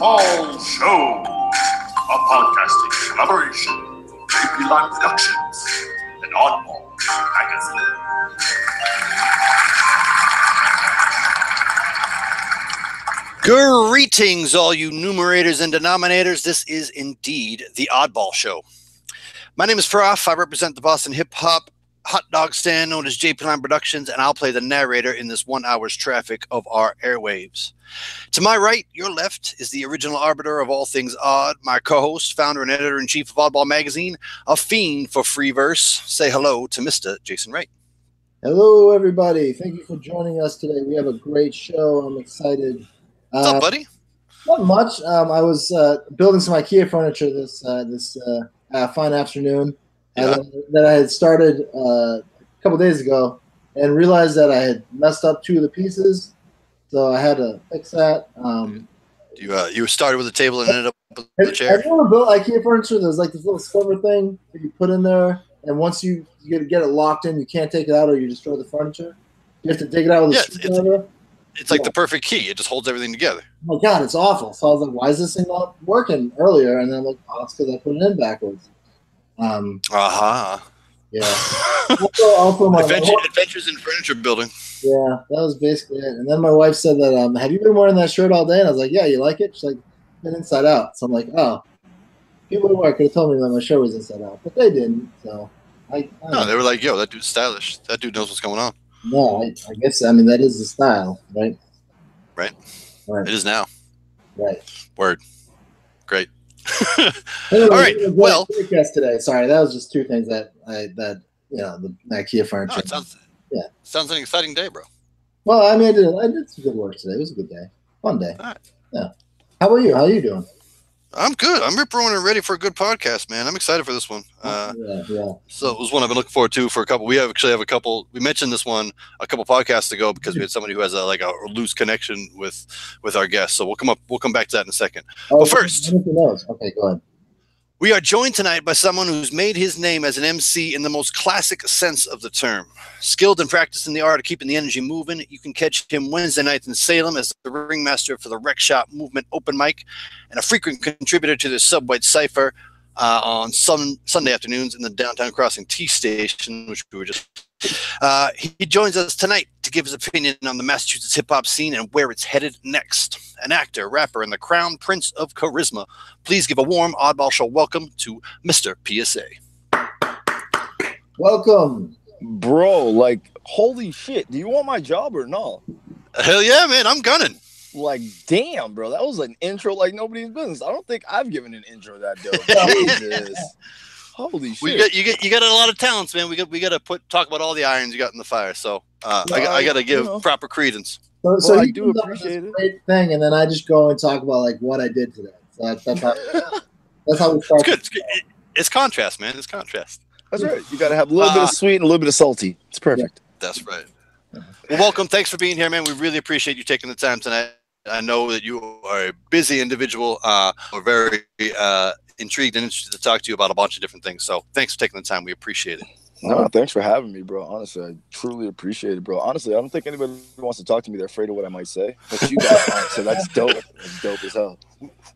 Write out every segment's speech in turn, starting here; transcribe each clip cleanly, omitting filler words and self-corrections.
Oddball Show, a podcasting collaboration from JP Live Productions and Oddball Magazine. Greetings, all you numerators and denominators. This is indeed the Oddball Show. My name is Prof. I represent the Boston hip-hop hot dog stand known as JP Line Productions, and I'll play the narrator in this 1 hour's traffic of our airwaves. To my right, your left, is the original arbiter of all things odd, my co-host, founder and editor-in-chief of Oddball Magazine, a fiend for free verse. Say hello to Mr. Jason Wright. Hello, everybody. Thank you for joining us today. We have a great show. I'm excited. What's up, buddy? Not much. I was building some IKEA furniture this fine afternoon. That I had started a couple days ago and realized that I had messed up two of the pieces, so I had to fix that. You started with the table and ended up with the chair? Have you ever built IKEA furniture? There's like this little silver thing that you put in there, and once you get it locked in, you can't take it out or you destroy the furniture. You have to take it out with a screwdriver. It's like the perfect key. It just holds everything together. Oh, my God, it's awful. So I was like, why is this thing not working earlier? And then I'm like, oh, it's because I put it in backwards. Yeah. also my Adventures in furniture building. Yeah, that was basically it. And then my wife said that, have you been wearing that shirt all day? And I was like, yeah, you like it? She's like, been inside out. So I'm like, oh, people at work could have told me that my shirt was inside out, but they didn't. So they were like, yo, that dude's stylish. That dude knows what's going on. No, I guess, that is the style, right? Right. It is now. Right. Word. Great. Anyway, all right. Well, today. Sorry, that was just two things the IKEA furniture. No, sounds like an exciting day, bro. Well, I did some good work today. It was a good day, fun day. All right. Yeah. How about you? How are you doing? I'm good. I'm rip-roaring and ready for a good podcast, man. I'm excited for this one. So it was one I've been looking forward to for a couple. We actually have a couple. We mentioned this one a couple podcasts ago because we had somebody who has a loose connection with our guests. So we'll come back to that in a second. But first, okay, go ahead. We are joined tonight by someone who's made his name as an MC in the most classic sense of the term. Skilled and practiced in the art of keeping the energy moving, you can catch him Wednesday nights in Salem as the ringmaster for the Rec Shop Movement Open Mic and a frequent contributor to the Subwhite Cypher on Sunday afternoons in the Downtown Crossing T Station, which we were just... he joins us tonight to give his opinion on the Massachusetts hip-hop scene and where it's headed next. An actor, rapper, and the crown prince of charisma. Please give a warm Oddball Show welcome to Mr. PSA. Welcome. Bro, holy shit. Do you want my job or no? Hell yeah, man. I'm gunning. Damn, bro. That was an intro like nobody's business. I don't think I've given an intro that dope. Jesus. Holy shit! You got a lot of talents, man. We got to talk about all the irons you got in the fire. So I got to give proper credence. So I do appreciate it. Great thing, and then I just go and talk about what I did today. So that's how we start. It's good. It's contrast, man. It's contrast. That's right. You got to have a little bit of sweet and a little bit of salty. It's perfect. Yeah. That's right. Well, welcome. Thanks for being here, man. We really appreciate you taking the time tonight. I know that you are a busy individual. We're very intrigued and interested to talk to you about a bunch of different things. So thanks for taking the time. We appreciate it. No, thanks for having me, bro. Honestly, I truly appreciate it, bro. Honestly, I don't think anybody wants to talk to me. They're afraid of what I might say. But you guys aren't, so that's dope. That's dope as hell.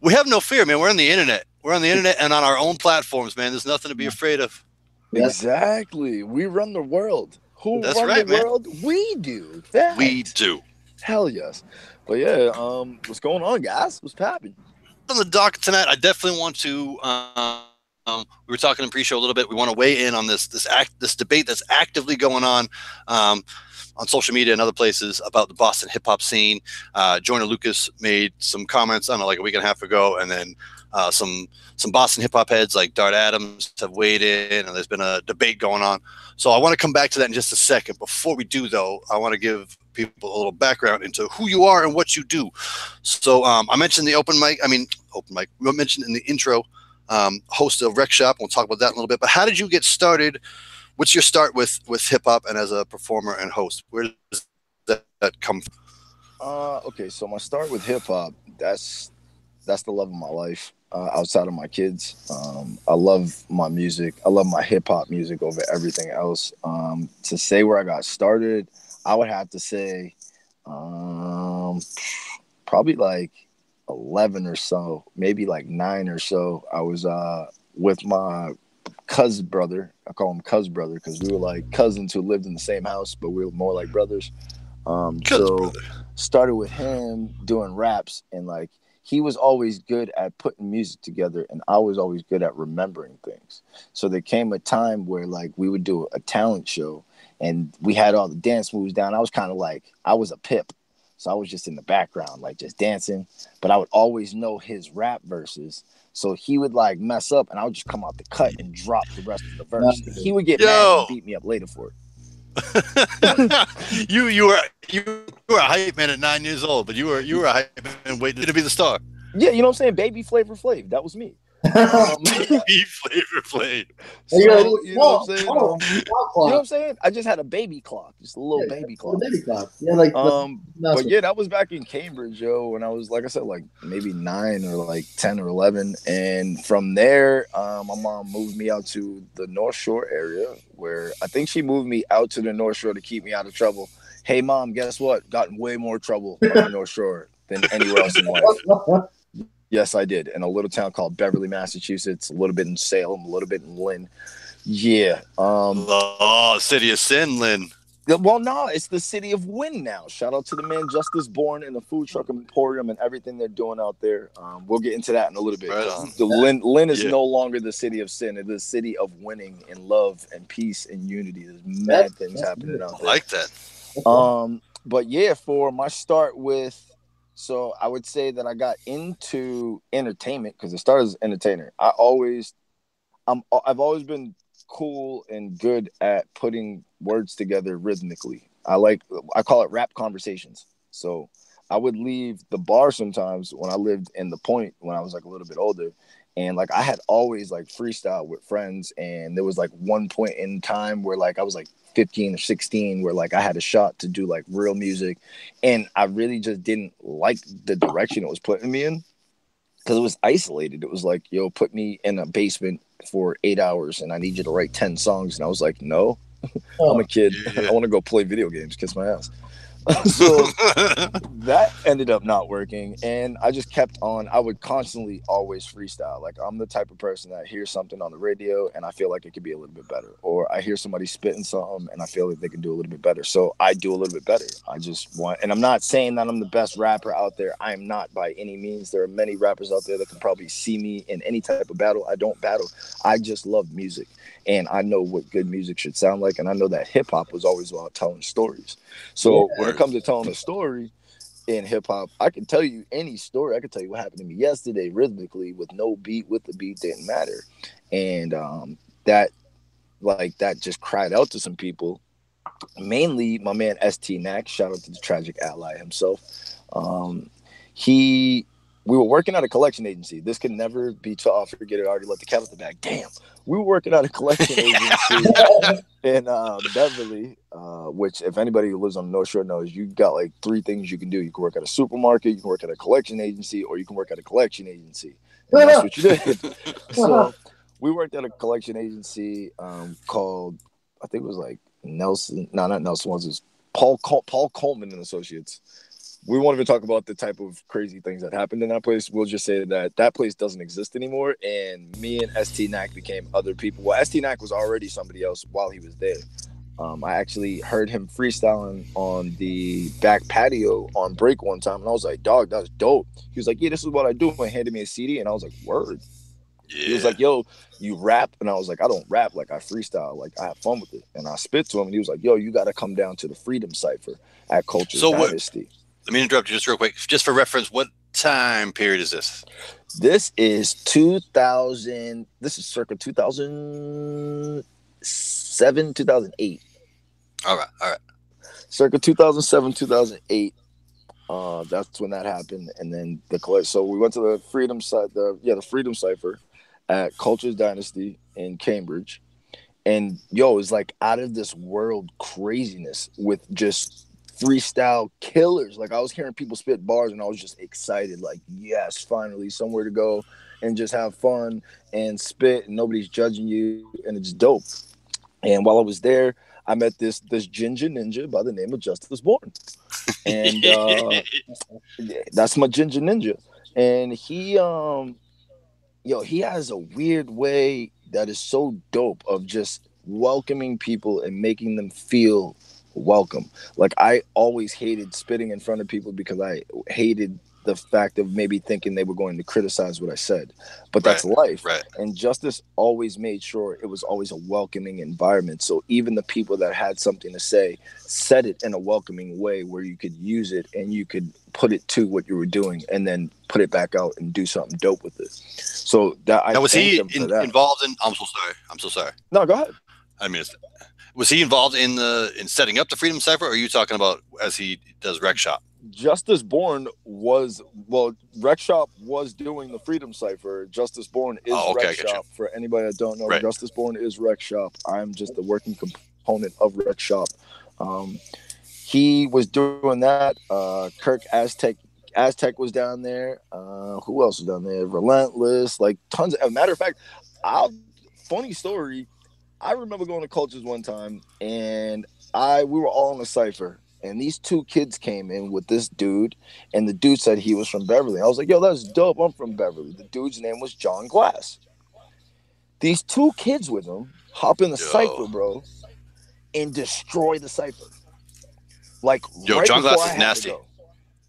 We have no fear, man. We're on the internet. We're on the internet and on our own platforms, man. There's nothing to be afraid of. Exactly. We run the world. Who That's run right, the world? We do. We do. Hell yes. But yeah, what's going on, guys? What's popping? On the docket tonight, I definitely want to. We were talking in pre-show a little bit. We want to weigh in on this debate that's actively going on social media and other places about the Boston hip hop scene. Joyner Lucas made some comments, I don't know, like a week and a half ago, and then some Boston hip hop heads like Dart Adams have weighed in, and there's been a debate going on. So I want to come back to that in just a second. Before we do, though, I want to give people a little background into who you are and what you do. So I mentioned the open mic. We mentioned in the intro, host of Rec Shop. We'll talk about that in a little bit. But how did you get started? What's your start with hip hop and as a performer and host? Where does that come from? Okay, so my start with hip hop, that's the love of my life. Outside of my kids, I love my music. I love my hip hop music over everything else. To say where I got started, I would have to say probably 11 or so, maybe like 9 or so. I was with my cuz brother. I call him cuz brother because we were like cousins who lived in the same house, but we were more like brothers. So brother. started with him doing raps, and like he was always good at putting music together, and I was always good at remembering things. So there came a time where like we would do a talent show, and we had all the dance moves down. I was kind of like, I was a pip, so I was just in the background, like just dancing. But I would always know his rap verses. So he would like mess up, and I would just come out the cut and drop the rest of the verse. And he would get mad and beat me up later for it. you were a hype man at 9 years old, but you were a hype man waiting to be the star. Yeah, you know what I'm saying? Baby Flavor Flav. That was me. Baby Flavor Flav. So, you know what I'm saying? You know what I'm saying? I just had a baby clock, just a little baby clock. Baby clock. Yeah, like. But yeah, that was back in Cambridge, yo. When I was, like I said, like maybe 9 or like 10 or 11, and from there, my mom moved me out to the North Shore area, where I think she moved me out to the North Shore to keep me out of trouble. Hey, mom, guess what? Got in way more trouble on the North Shore than anywhere else in life. Yes, I did. In a little town called Beverly, Massachusetts, a little bit in Salem, a little bit in Lynn. Yeah. City of Sin, Lynn. Well, no, it's the city of Win now. Shout out to the man Justice Bourne and the food truck emporium and everything they're doing out there. We'll get into that in a little bit. Right on. Lynn is no longer the city of sin. It is the city of winning and love and peace and unity. There's mad things happening out there. I like that. But yeah, for my start with, so I would say that I got into entertainment because it started as an entertainer. I've always been cool and good at putting words together rhythmically. I call it rap conversations. So I would leave the bar sometimes when I lived in the Point when I was like a little bit older, and like I had always like freestyle with friends, and there was like one point in time where like I was like 15 or 16 where like I had a shot to do like real music, and I really just didn't like the direction it was putting me in because it was isolated. It was like, yo, put me in a basement for 8 hours and I need you to write 10 songs. And I was like, no, I'm a kid. I want to go play video games, kiss my ass. So that ended up not working, and I just kept on. I would constantly always freestyle. Like I'm the type of person that hears something on the radio and I feel like it could be a little bit better, or I hear somebody spitting something and I feel like they can do a little bit better, so I do a little bit better. I just want, and I'm not saying that I'm the best rapper out there. I am not by any means. There are many rappers out there that can probably see me in any type of battle. I don't battle. I just love music, and I know what good music should sound like, and I know that hip hop was always about telling stories. So when it comes to telling a story in hip hop, I can tell you any story. I can tell you what happened to me yesterday rhythmically with no beat. With the beat didn't matter, and that just cried out to some people. Mainly my man ST Nack. Shout out to the Tragic Ally himself. We were working at a collection agency. This could never be too off. Forget it. I already let the cat out the bag. Damn. We were working at a collection agency in Beverly, which if anybody who lives on the North Shore knows, you got like 3 things you can do. You can work at a supermarket, you can work at a collection agency, or you can work at a collection agency. And that's what you did. So we worked at a collection agency called, I think it was like Nelson. No, not Nelson. It was Paul Coleman and Associates. We won't even talk about the type of crazy things that happened in that place. We'll just say that place doesn't exist anymore. And me and ST Nack became other people. Well, ST Nack was already somebody else while he was there. I actually heard him freestyling on the back patio on break one time. And I was like, dog, that's dope. He was like, yeah, this is what I do. And handed me a CD. And I was like, word. Yeah. He was like, yo, you rap? And I was like, I don't rap. Like, I freestyle. Like, I have fun with it. And I spit to him. And he was like, yo, you got to come down to the Freedom Cypher at Culture Dynasty. Let me interrupt you just real quick. Just for reference, what time period is this? This is 2000. This is circa 2007, 2008. All right. Circa 2007, 2008. That's when that happened. And then so we went to the Freedom Cypher at Culture's Dynasty in Cambridge. And yo, it was like out of this world craziness with just freestyle killers. Like I was hearing people spit bars and I was just excited, like, yes, finally somewhere to go and just have fun and spit and nobody's judging you, and it's dope. And while I was there, I met this ginger ninja by the name of Justice Bourne, and that's my ginger ninja. And he has a weird way that is so dope of just welcoming people and making them feel welcome. Like, I always hated spitting in front of people because I hated the fact of maybe thinking they were going to criticize what I said. But that's life. Right. And Justice always made sure it was always a welcoming environment. So even the people that had something to say said it in a welcoming way where you could use it and you could put it to what you were doing and then put it back out and do something dope with it. So that now, was he involved in? I'm so sorry. No, go ahead. I mean, was he involved in setting up the Freedom Cipher, or are you talking about as he does Rec Shop? Justice Born was, Rec Shop was doing the Freedom Cipher. Justice Born is Rec Shop. For anybody that don't know, Justice Born is Rec Shop. I'm just the working component of Rec Shop. He was doing that. Kirk Aztec was down there. Who else was down there? Relentless, like tons. As a matter of fact, funny story. I remember going to Cultures one time, and we were all in a cipher, and these two kids came in with this dude, and the dude said he was from Beverly. I was like, yo, that's dope. I'm from Beverly. The dude's name was John Glass. These two kids with him hop in the cipher, bro, and destroy the cipher. Like, John Glass is nasty.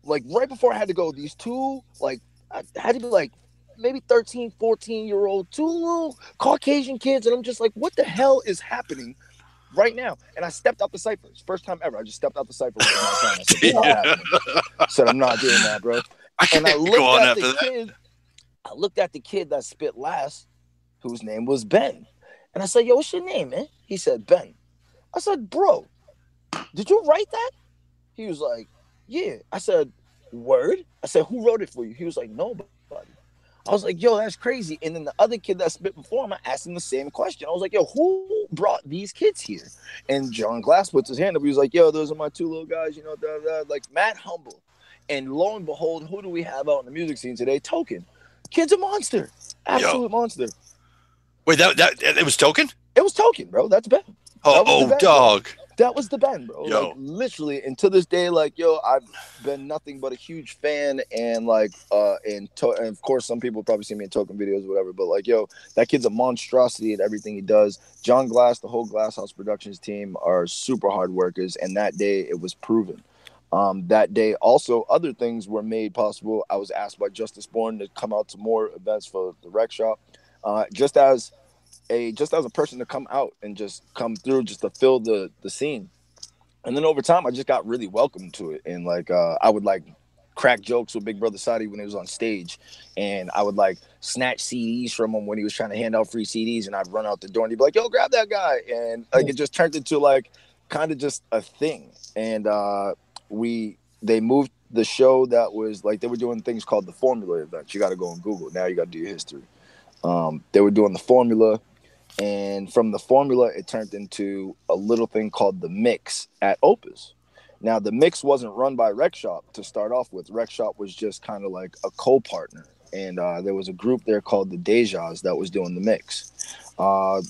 Like, right before I had to go, these two, like, I had to be like, maybe 13, 14-year-old, two little Caucasian kids. And I'm just like, what the hell is happening right now? And I stepped out the cipher. It's the first time ever. I just stepped out the cipher. I said, I'm not doing that, bro. And I looked at the kid that spit last, whose name was Ben. And I said, yo, what's your name, man? He said, Ben. I said, bro, did you write that? He was like, yeah. I said, word? I said, who wrote it for you? He was like, nobody. I was like, yo, that's crazy. And then the other kid that spit before him, I asked him the same question. I was like, yo, who brought these kids here? And John Glass puts his hand up. He was like, yo, those are my two little guys, you know, like mad humble. And lo and behold, who do we have out in the music scene today? Token. Kid's a monster. Absolute monster. Wait, it was Token? It was Token, bro. That's Ben. Dog. Bro. That was the Ben, bro. Like, literally, and to this day, like, yo, I've been nothing but a huge fan, and like, and of course, some people probably see me in Token videos, or whatever. But like, yo, that kid's a monstrosity at everything he does. John Glass, the whole Glass House Productions team are super hard workers, and that day it was proven. That day, also, other things were made possible. I was asked by Justice Born to come out to more events for the Rec Shop, just as a person to come out and just come through just to fill the scene. And then over time I just got really welcomed to it, and like I would like crack jokes with Big Brother Sadi when he was on stage, and I would like snatch CDs from him when he was trying to hand out free CDs, and I'd run out the door and he'd be like, yo, grab that guy. And like it just turned into like kind of just a thing. And they moved the show that was like, they were doing things called the Formula events. You got to go on Google now, you got to do your history. They were doing the Formula. And from the Formula, it turned into a little thing called the Mix at Opus. Now, the Mix wasn't run by Rec Shop to start off with. Rec Shop was just kind of like a co-partner. And there was a group there called the Dejas that was doing the Mix.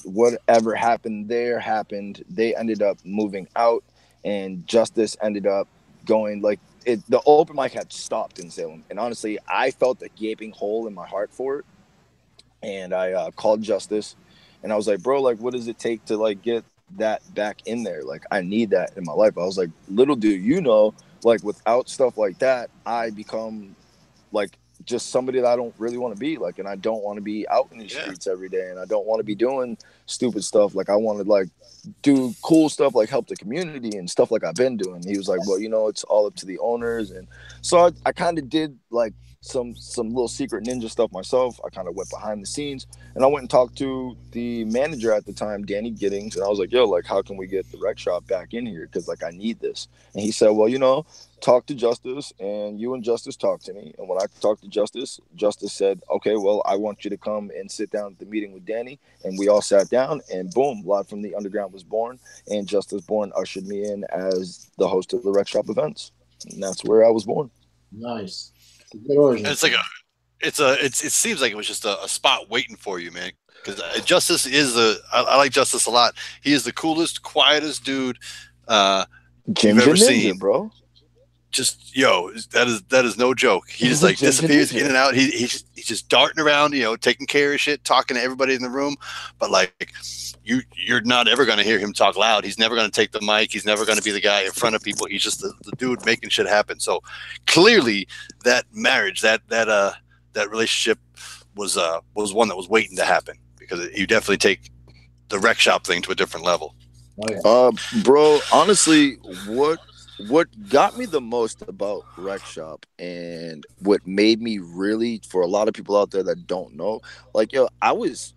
Whatever happened there happened. They ended up moving out, and Justice ended up going like the open mic had stopped in Salem. And honestly, I felt a gaping hole in my heart for it. And I called Justice. And I was like, bro, like, what does it take to, like, get that back in there? Like, I need that in my life. I was like, little do you know, like, without stuff like that, I become, like, just somebody that I don't really want to be. Like, and I don't want to be out in the streets every day. And I don't want to be doing stupid stuff. Like, I want to, like, do cool stuff, like, help the community and stuff like I've been doing. He was like, well, you know, it's all up to the owners. And so I kind of did, like, some little secret ninja stuff myself. I kind of went behind the scenes, and I went and talked to the manager at the time, Danny Giddings, and I was like, yo, like, how can we get the Rec Shop back in here? Because, like, I need this. And he said, well, you know, talk to Justice, and you and Justice talked to me. And when I talked to Justice, Justice said, okay, well, I want you to come and sit down at the meeting with Danny. And we all sat down, and boom, Live from the Underground was born, and Justice Born ushered me in as the host of the Rec Shop events. And that's where I was born. Nice. It's like it seems like it was just a spot waiting for you, man. Because Justice is I like Justice a lot. He is the coolest, quietest dude you've ever seen, bro. just that is no joke. He just like disappears in and out. He's just darting around, taking care of shit, talking to everybody in the room. But like you're not ever going to hear him talk loud. He's never going to take the mic. He's never going to be the guy in front of people. He's just the dude making shit happen. So clearly that marriage, that relationship was one that was waiting to happen, because you definitely take the rec shop thing to a different level. Bro, honestly, what got me the most about rec shop, and what made me really, for a lot of people out there that don't know, like, I was,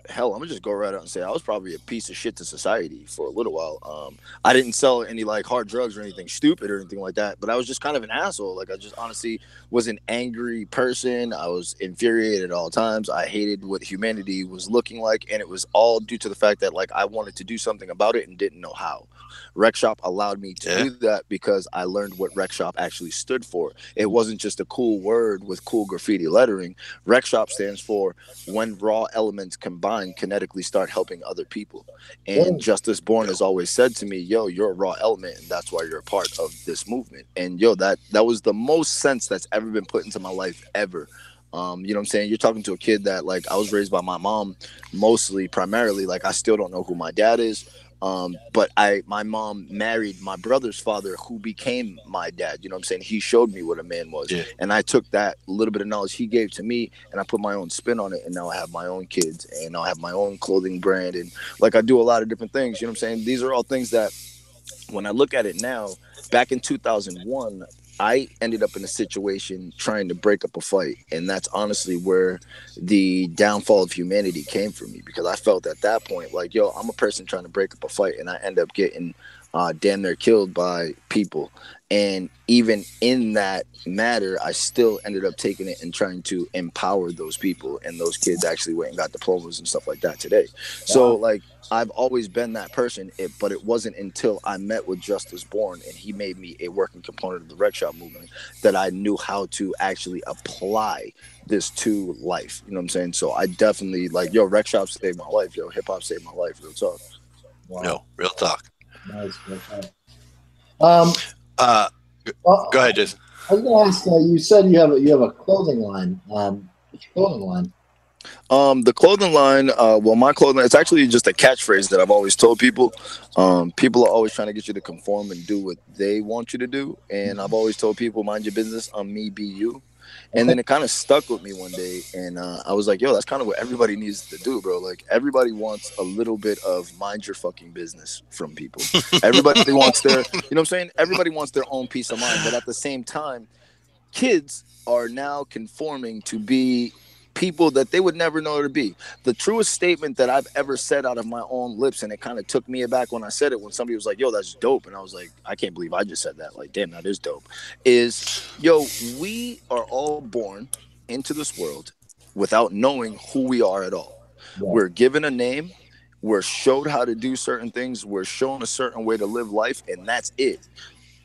hell, I'm gonna just go right out and say I was probably a piece of shit to society for a little while. I didn't sell any like hard drugs or anything stupid or anything like that, but I was just kind of an asshole. Like, I just honestly was an angry person. I was infuriated at all times. I hated what humanity was looking like, and it was all due to the fact that like I wanted to do something about it and didn't know how. Rec shop allowed me to do that, because I learned what rec shop actually stood for. It wasn't just a cool word with cool graffiti lettering. Rec shop stands for when raw elements combined kinetically start helping other people. And Justice Born has always said to me, you're a raw element, and that's why you're a part of this movement. And that was the most sense that's ever been put into my life ever. You know what I'm saying? You're talking to a kid that, like, I was raised by my mom, primarily. Like, I still don't know who my dad is. But my mom married my brother's father, who became my dad. You know what I'm saying? He showed me what a man was. Yeah. And I took that little bit of knowledge he gave to me, and I put my own spin on it. And now I have my own kids, and now I have my own clothing brand. And like, I do a lot of different things. You know what I'm saying? These are all things that, when I look at it now, back in 2001, I ended up in a situation trying to break up a fight. And that's honestly where the downfall of humanity came for me, because I felt at that point like, I'm a person trying to break up a fight, and I end up getting damn near killed by people. And even in that matter, I still ended up taking it and trying to empower those people. And those kids actually went and got diplomas and stuff like that today. So like, I've always been that person, but it wasn't until I met with Justice Born and he made me a working component of the rec shop movement that I knew how to actually apply this to life. You know what I'm saying? So I definitely rec shop saved my life. Hip hop saved my life. Real talk. Wow. No, real talk. Nice. Go ahead, Jason. I was going to ask. You said you have a clothing line. What's your clothing line? The clothing line, my clothing line, it's actually just a catchphrase that I've always told people. People are always trying to get you to conform and do what they want you to do. And I've always told people, mind your business, me, be you. And then it kind of stuck with me one day. And I was like, that's kind of what everybody needs to do, bro. Like, everybody wants a little bit of mind your fucking business from people. Everybody wants you know what I'm saying? Everybody wants their own peace of mind. But at the same time, kids are now conforming to be people that they would never know to be. The truest statement that I've ever said out of my own lips, and it kind of took me aback when I said it, when somebody was like, that's dope. And I was like, I can't believe I just said that. Like, damn, that is dope. Is, we are all born into this world without knowing who we are at all. Yeah. We're given a name. We're showed how to do certain things. We're shown a certain way to live life, and that's it.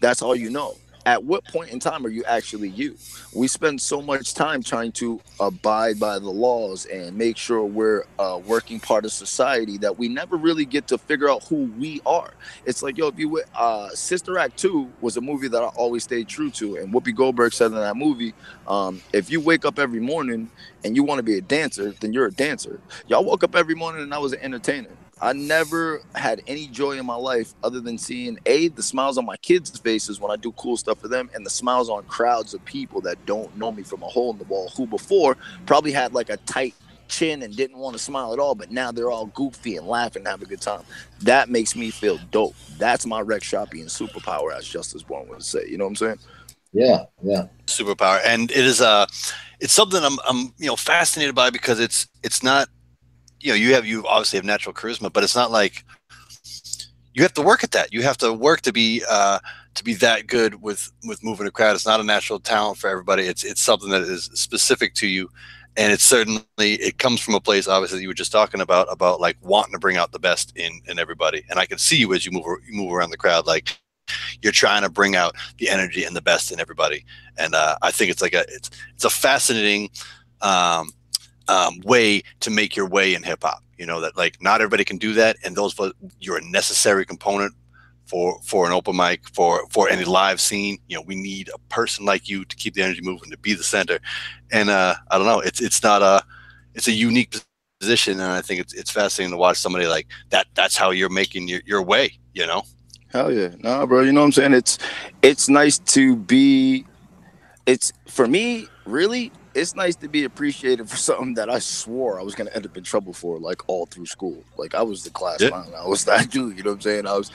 That's all you know. At what point in time are you actually you? We spend so much time trying to abide by the laws and make sure we're a working part of society that we never really get to figure out who we are. It's like, if you Sister Act 2 was a movie that I always stayed true to. And Whoopi Goldberg said in that movie, if you wake up every morning and you want to be a dancer, then you're a dancer. Y'all woke up every morning and I was an entertainer. I never had any joy in my life other than seeing the smiles on my kids' faces when I do cool stuff for them, and the smiles on crowds of people that don't know me from a hole in the wall, who before probably had like a tight chin and didn't want to smile at all, but now they're all goofy and laughing and have a good time. That makes me feel dope. That's my rec shopping superpower, as Justice Born would say. You know what I'm saying? Yeah. Superpower, and it is it's something I'm fascinated by, because it's not. You obviously have natural charisma, but it's not like you have to work at that. You have to work to be that good with moving a crowd. It's not a natural talent for everybody. It's something that is specific to you, and it comes from a place, obviously, that you were just talking about like wanting to bring out the best in everybody. And I can see you as you move around the crowd, like you're trying to bring out the energy and the best in everybody. And I think it's a fascinating way to make your way in hip hop. That like not everybody can do that, and you're a necessary component for an open mic, for any live scene. You know, we need a person like you to keep the energy moving, to be the center. And I don't know, it's a unique position, and I think it's fascinating to watch somebody like that. That's how you're making your way, you know. Hell yeah. Nah, bro, you know what I'm saying? It's nice to be, it's, for me, really, it's nice to be appreciated for something that I swore I was going to end up in trouble for, like, all through school. Like, I was the class clown. I was that dude, you know what I'm saying? I was,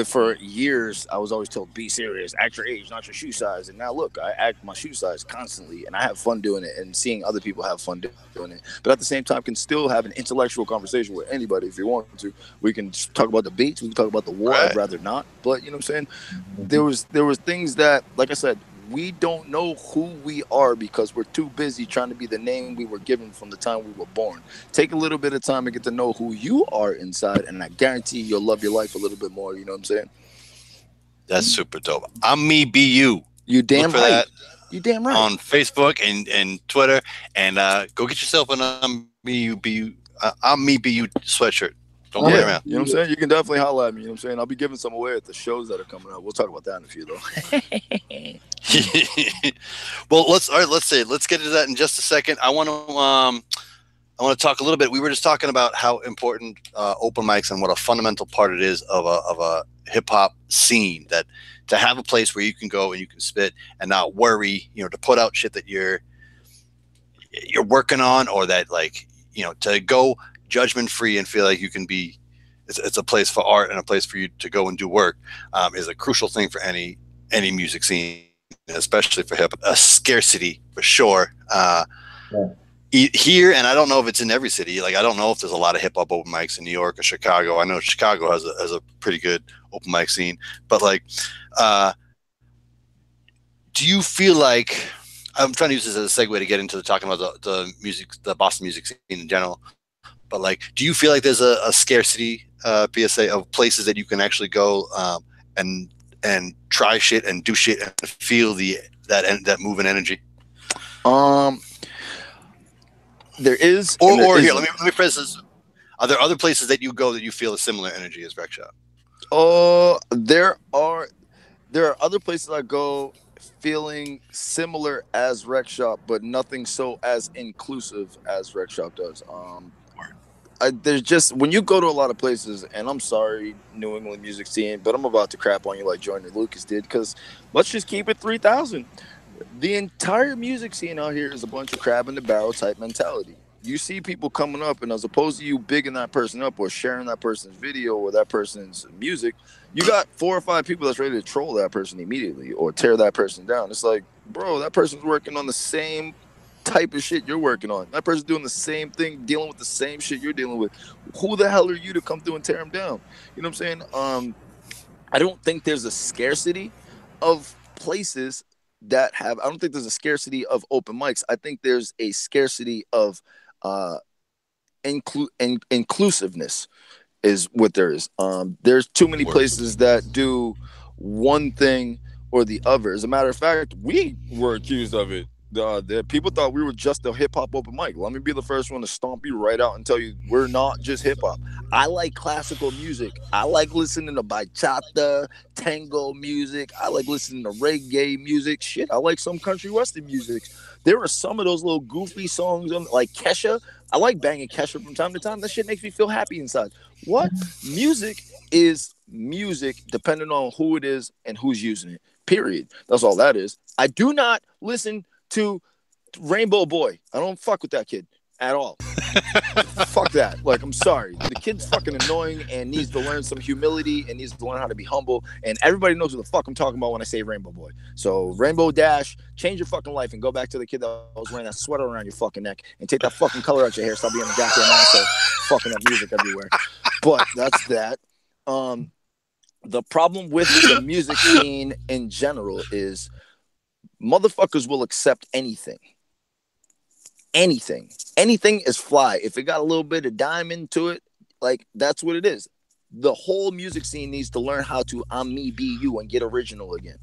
for years, I was always told, be serious, act your age, not your shoe size. And now, look, I act my shoe size constantly, and I have fun doing it and seeing other people have fun doing it. But at the same time, can still have an intellectual conversation with anybody if you want to. We can talk about debates, we can talk about the war. Right. I'd rather not. But, you know what I'm saying? There was things that, like I said, we don't know who we are because we're too busy trying to be the name we were given from the time we were born. Take a little bit of time to get to know who you are inside, and I guarantee you'll love your life a little bit more. You know what I'm saying? That's super dope. I'm me, be you. You damn right. That you damn right. On Facebook and Twitter, and go get yourself an I'm me, you, be you. I'm me, be you sweatshirt. Don't play around. You know what I'm saying? You can definitely holler at me. You know what I'm saying? I'll be giving some away at the shows that are coming up. We'll talk about that in a few, though. Well, let's get into that in just a second. I want to talk a little bit. We were just talking about how important open mics and what a fundamental part it is of a hip hop scene, that to have a place where you can go and you can spit and not worry, you know, to put out shit that you're working on, or that, like, you know, to go judgment free and feel like you can be, it's a place for art and a place for you to go and do work, is a crucial thing for any music scene, especially for hip hop. A scarcity for sure. Here, and I don't know if it's in every city. Like, I don't know if there's a lot of hip hop open mics in New York or Chicago. I know Chicago has a pretty good open mic scene, but like, do you feel like, I'm trying to use this as a segue to get into talking about the music, the Boston music scene in general. But like, do you feel like there's a scarcity, PSA, of places that you can actually go and try shit and do shit and feel that moving energy? There is, or here, let me phrase this: are there other places that you go that you feel a similar energy as Rec Shop? There are other places I go feeling similar as Rec Shop, but nothing so as inclusive as Rec Shop does. There's just, when you go to a lot of places, and I'm sorry, New England music scene, but I'm about to crap on you like Jordan Lucas did, because let's just keep it 3,000. The entire music scene out here is a bunch of crab in the barrel type mentality. You see people coming up, and as opposed to you bigging that person up or sharing that person's video or that person's music, you got 4 or 5 people that's ready to troll that person immediately or tear that person down. It's like, bro, that person's working on the same type of shit you're working on. That person's doing the same thing, dealing with the same shit you're dealing with. Who the hell are you to come through and tear them down? You know what I'm saying? I don't think there's a scarcity of places that have, I don't think there's a scarcity of open mics. I think there's a scarcity of inclusiveness is what there is. There's too many places that do one thing or the other. As a matter of fact, we were accused of it. The people thought we were just a hip-hop open mic. Let me be the first one to stomp you right out and tell you we're not just hip-hop. I like classical music. I like listening to bachata, tango music. I like listening to reggae music. Shit, I like some country western music. There are some of those little goofy songs, like Kesha. I like banging Kesha from time to time. That shit makes me feel happy inside. What? Music is music depending on who it is and who's using it. Period. That's all that is. I do not listen to Rainbow Boy. I don't fuck with that kid at all. Fuck that. Like, I'm sorry. The kid's fucking annoying and needs to learn some humility and needs to learn how to be humble. And everybody knows what the fuck I'm talking about when I say Rainbow Boy. So Rainbow Dash, change your fucking life and go back to the kid that was wearing that sweater around your fucking neck and take that fucking color out your hair. Stop being a goddamn asshole, fucking up music everywhere. But that's that. The problem with the music scene in general is motherfuckers will accept anything. Anything is fly. If it got a little bit of diamond to it, like, that's what it is. The whole music scene needs to learn how to I'm me, be you, and get original again.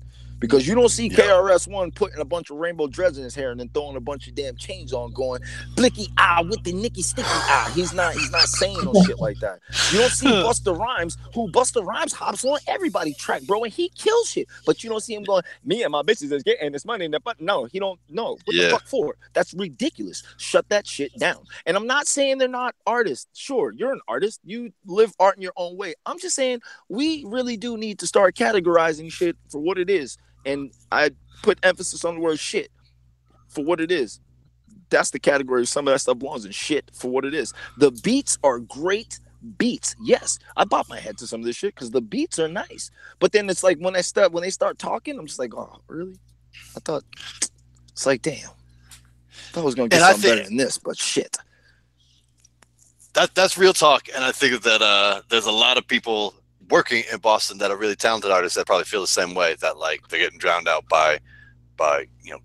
because you don't see KRS-One putting a bunch of rainbow dreads in his hair and then throwing a bunch of damn chains on, going blicky with the Nicky Sticky He's not saying no shit like that. You don't see Busta Rhymes, who Busta Rhymes hops on everybody track, bro, and he kills shit. But you don't see him going, me and my bitches is getting this money in the butt. No, he don't know. What the fuck for? That's ridiculous. Shut that shit down. And I'm not saying they're not artists. Sure, you're an artist. You live art in your own way. I'm just saying we really do need to start categorizing shit for what it is. And I put emphasis on the word shit for what it is. That's the category some of that stuff belongs in. Shit for what it is. The beats are great beats. Yes, I bop my head to some of this shit because the beats are nice. But then it's like when they start talking, I'm just like, oh, really? I thought it's like, damn. I thought I was gonna get something better than this, but shit. That's real talk, and I think that there's a lot of people working in Boston that are really talented artists that probably feel the same way, that like they're getting drowned out by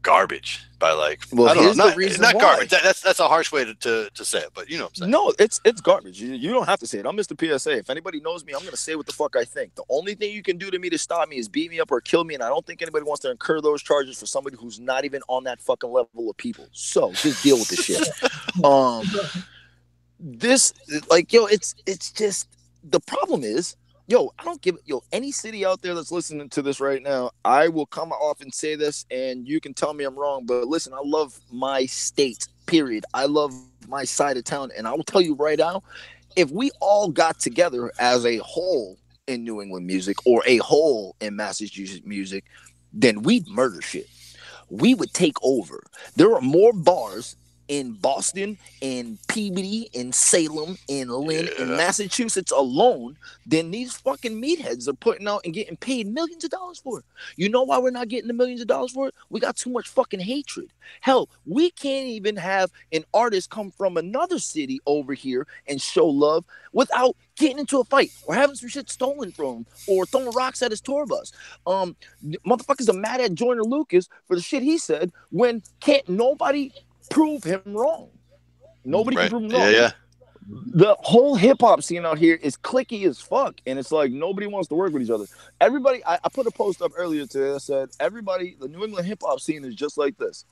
garbage, by like, well, I don't know, not why. garbage. That's a harsh way to say it, but you know what I'm saying. No, it's garbage. You don't have to say it. I'm Mr. PSA. If anybody knows me, I'm gonna say what the fuck I think. The only thing you can do to me to stop me is beat me up or kill me, and I don't think anybody wants to incur those charges for somebody who's not even on that fucking level of people. So just deal with the shit. This, like, yo, it's just, the problem is, yo, I don't give it, yo, any city out there that's listening to this right now, I will come off and say this, and you can tell me I'm wrong, but listen, I love my state, period. I love my side of town, and I will tell you right now, if we all got together as a whole in New England music, or a whole in Massachusetts music, then we'd murder shit. We would take over. There are more bars in Boston, in Peabody, in Salem, in Lynn, in Massachusetts alone, than these fucking meatheads are putting out and getting paid millions of dollars for. You know why we're not getting the millions of dollars for it? We got too much fucking hatred. Hell, we can't even have an artist come from another city over here and show love without getting into a fight or having some shit stolen from him or throwing rocks at his tour bus. Motherfuckers are mad at Joyner Lucas for the shit he said when can't nobody prove him wrong. Nobody can prove him wrong. Yeah. The whole hip-hop scene out here is cliquey as fuck, and it's like nobody wants to work with each other. Everybody, I put a post up earlier today that said, everybody, the New England hip-hop scene is just like this.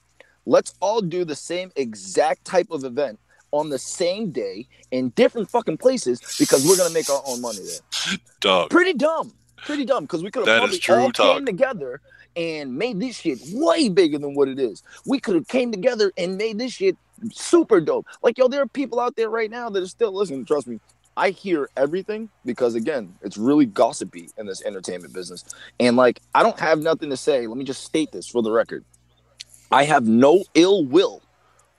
Let's all do the same exact type of event on the same day in different fucking places because we're going to make our own money there. Dog. Pretty dumb, because we could have probably all came together and made this shit way bigger than what it is. We could have came together and made this shit super dope. Like, yo, there are people out there right now that are still listening. Trust me, I hear everything because, again, it's really gossipy in this entertainment business. And, like, I don't have nothing to say. Let me just state this for the record. I have no ill will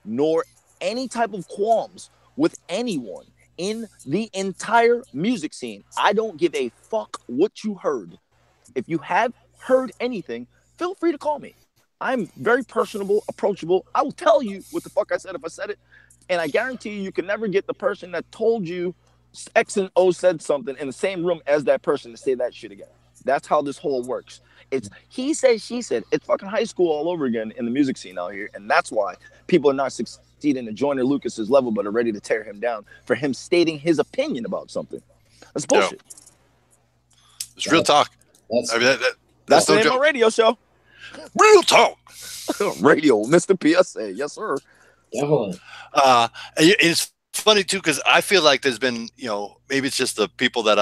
nor any type of qualms with anyone in the entire music scene. I don't give a fuck what you heard. If you have heard anything, feel free to call me. I'm very personable, approachable. I will tell you what the fuck I said if I said it. And I guarantee you can never get the person that told you X and O said something in the same room as that person to say that shit again. That's how this whole works. It's he said, she said. It's fucking high school all over again in the music scene out here. And that's why people are not succeeding to Joyner Lucas's level, but are ready to tear him down for him stating his opinion about something. That's bullshit. It's real talk. That's the name of my radio show. Real talk. Radio, Mr. PSA. Yes, sir. Definitely. It's funny too, because I feel like there's been, maybe it's just the people that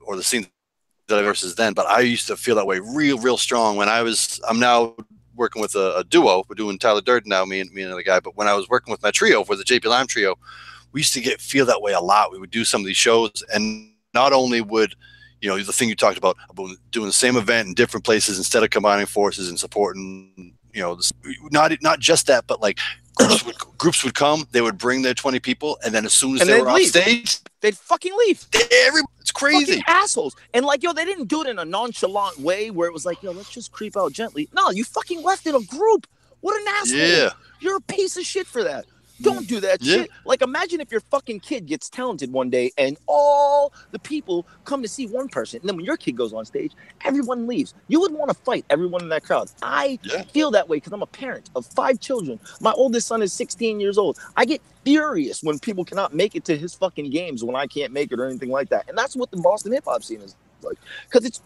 or the scene that I versus then, but I used to feel that way real strong when I'm now working with a duo. We're doing Tyler Durden now, me and another guy. But when I was working with my trio for the JP Lime trio, we used to feel that way a lot. We would do some of these shows, and not only would the thing you talked about doing the same event in different places instead of combining forces and supporting, not just that, but like groups would come, they would bring their 20 people, and then as soon as they were off stage, they'd fucking leave. It's crazy. Fucking assholes. And like, yo, they didn't do it in a nonchalant way where it was like, yo, let's just creep out gently. No, you fucking left in a group. What an asshole. Yeah. You're a piece of shit for that. Don't do that shit. Like, imagine if your fucking kid gets talented one day and all the people come to see one person. And then when your kid goes on stage, everyone leaves. You would want to fight everyone in that crowd. I feel that way because I'm a parent of 5 children. My oldest son is 16 years old. I get furious when people cannot make it to his fucking games when I can't make it or anything like that. And that's what the Boston hip-hop scene is like. Because it's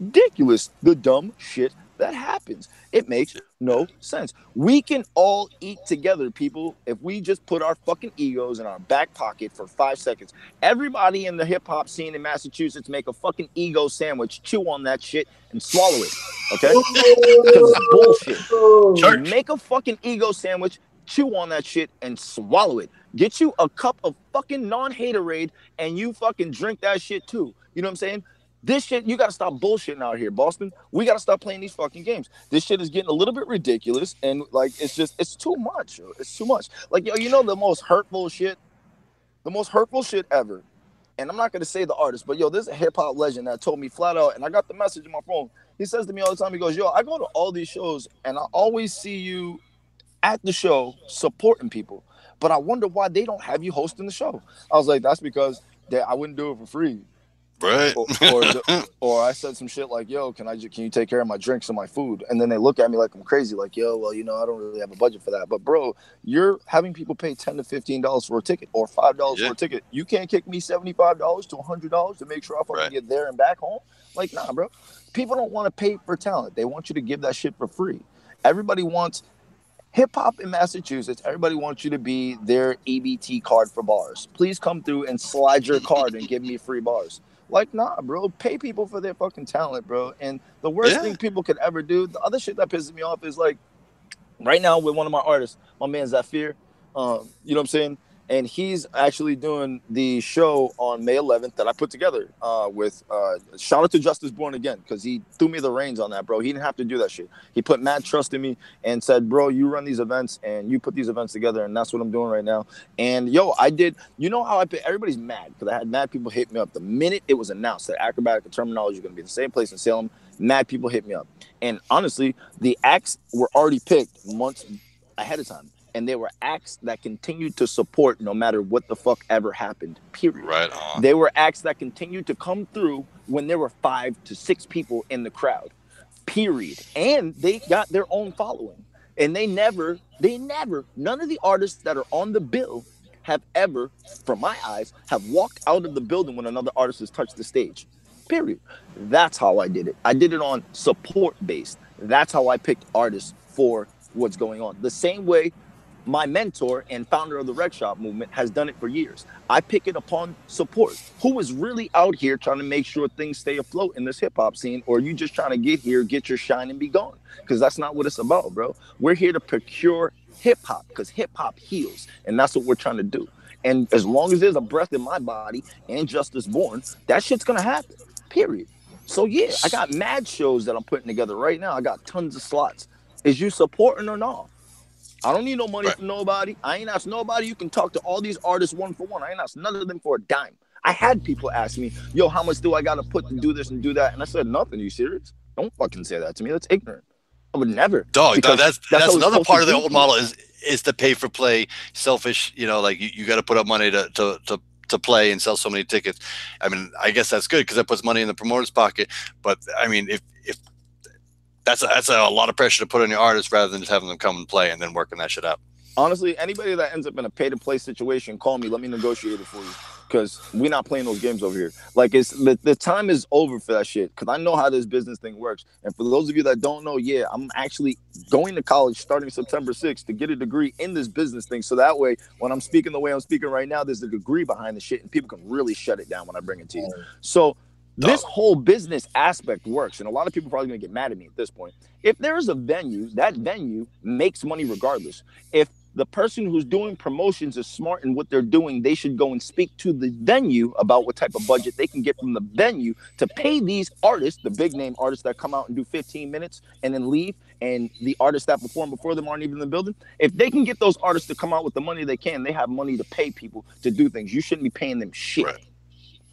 ridiculous, the dumb shit that happens. It makes no sense. We can all eat together, people, if we just put our fucking egos in our back pocket for 5 seconds. Everybody in the hip-hop scene in Massachusetts make a fucking ego sandwich, chew on that shit, and swallow it, okay? Because it's bullshit. Church. Make a fucking ego sandwich, chew on that shit, and swallow it. Get you a cup of fucking non-haterade, and you fucking drink that shit too. You know what I'm saying? This shit, you gotta stop bullshitting out here, Boston. We gotta stop playing these fucking games. This shit is getting a little bit ridiculous, and like it's too much. It's too much. Like, yo, you know the most hurtful shit ever. And I'm not gonna say the artist, but yo, there's a hip hop legend that told me flat out, and I got the message in my phone. He says to me all the time, he goes, yo, I go to all these shows and I always see you at the show supporting people, but I wonder why they don't have you hosting the show. I was like, that's because I wouldn't do it for free. Right. Or I said some shit like, yo, can you take care of my drinks and my food? And then they look at me like I'm crazy, like, yo, well, you know, I don't really have a budget for that. But bro, you're having people pay $10 to $15 for a ticket or $5 for a ticket. You can't kick me $75 to $100 to make sure I fucking get there and back home. Like, nah, bro. People don't want to pay for talent. They want you to give that shit for free. Everybody wants hip hop in Massachusetts. Everybody wants you to be their EBT card for bars. Please come through and slide your card and give me free bars. Like, nah, bro. Pay people for their fucking talent, bro. And the worst thing people could ever do, the other shit that pisses me off is like, right now with one of my artists, my man Zafir, you know what I'm saying? And he's actually doing the show on May 11th that I put together with, shout out to Justice Born Again, because he threw me the reins on that, bro. He didn't have to do that shit. He put mad trust in me and said, bro, you run these events and you put these events together, and that's what I'm doing right now. And, yo, I did, you know how everybody's mad, because I had mad people hit me up. The minute it was announced that Akrobatik and Termanology is going to be the same place in Salem, mad people hit me up. And honestly, the acts were already picked months ahead of time. And they were acts that continued to support no matter what the fuck ever happened, period. Right on. They were acts that continued to come through when there were 5 to 6 people in the crowd, period. And they got their own following. And they never, none of the artists that are on the bill have ever, from my eyes, have walked out of the building when another artist has touched the stage, period. That's how I did it. I did it on support based. That's how I picked artists for what's going on. The same way my mentor and founder of the Rec Shop movement has done it for years. I pick it upon support. Who is really out here trying to make sure things stay afloat in this hip hop scene, or are you just trying to get here, get your shine, and be gone? Because that's not what it's about, bro. We're here to procure hip hop because hip hop heals, and that's what we're trying to do. And as long as there's a breath in my body and Justice Born, that shit's gonna happen. Period. So yeah, I got mad shows that I'm putting together right now. I got tons of slots. Is you supporting or not? I don't need no money from nobody. I ain't asked nobody. You can talk to all these artists one for one. I ain't asked none of them for a dime. I had people ask me, yo, how much do I got to put to do this and do that? And I said, nothing. Are you serious? Don't fucking say that to me. That's ignorant. I would never. Dog, that's another part of the old model is the pay for play, selfish, you know, like you got to put up money to play and sell so many tickets. I mean, I guess that's good because that puts money in the promoter's pocket. But I mean, if that's a lot of pressure to put on your artists rather than just having them come and play and then working that shit out. Honestly, anybody that ends up in a pay-to-play situation, call me. Let me negotiate it for you, because we're not playing those games over here. Like, it's the time is over for that shit, because I know how this business thing works. And for those of you that don't know, yeah, I'm actually going to college starting September 6th to get a degree in this business thing. So that way, when I'm speaking the way I'm speaking right now, there's a degree behind the shit, and people can really shut it down when I bring it to you. So this whole business aspect works, and a lot of people are probably going to get mad at me at this point. If there is a venue, that venue makes money regardless. If the person who's doing promotions is smart in what they're doing, they should go and speak to the venue about what type of budget they can get from the venue to pay these artists, the big name artists that come out and do 15 minutes and then leave, and the artists that perform before them aren't even in the building. If they can get those artists to come out with the money they can, they have money to pay people to do things. You shouldn't be paying them shit.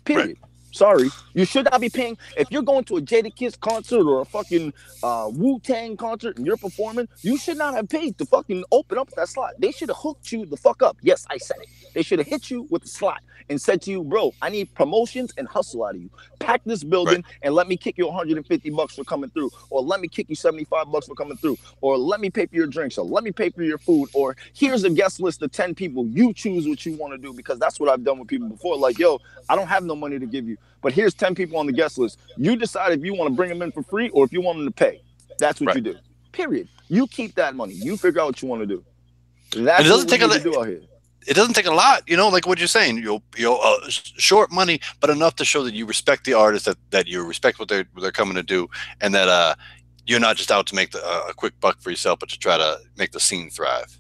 Period. Right. Sorry, you should not be paying. If you're going to a Jadakiss concert or a fucking Wu-Tang concert and you're performing, you should not have paid to fucking open up that slot. They should have hooked you the fuck up. Yes, I said it. They should have hit you with the slot and said to you, bro, I need promotions and hustle out of you. Pack this building and let me kick you $150 for coming through, or let me kick you $75 for coming through, or let me pay for your drinks, or let me pay for your food, or here's a guest list of 10 people. You choose what you want to do, because that's what I've done with people before. Like, yo, I don't have no money to give you. But here's 10 people on the guest list. You decide if you want to bring them in for free or if you want them to pay. That's what you do. Period. You keep that money. You figure out what you want to do. That's what we need to do out here. It doesn't take a lot, like what you're saying. Short money, but enough to show that you respect the artist, that you respect what they're coming to do, and that you're not just out to make a quick buck for yourself, but to try to make the scene thrive.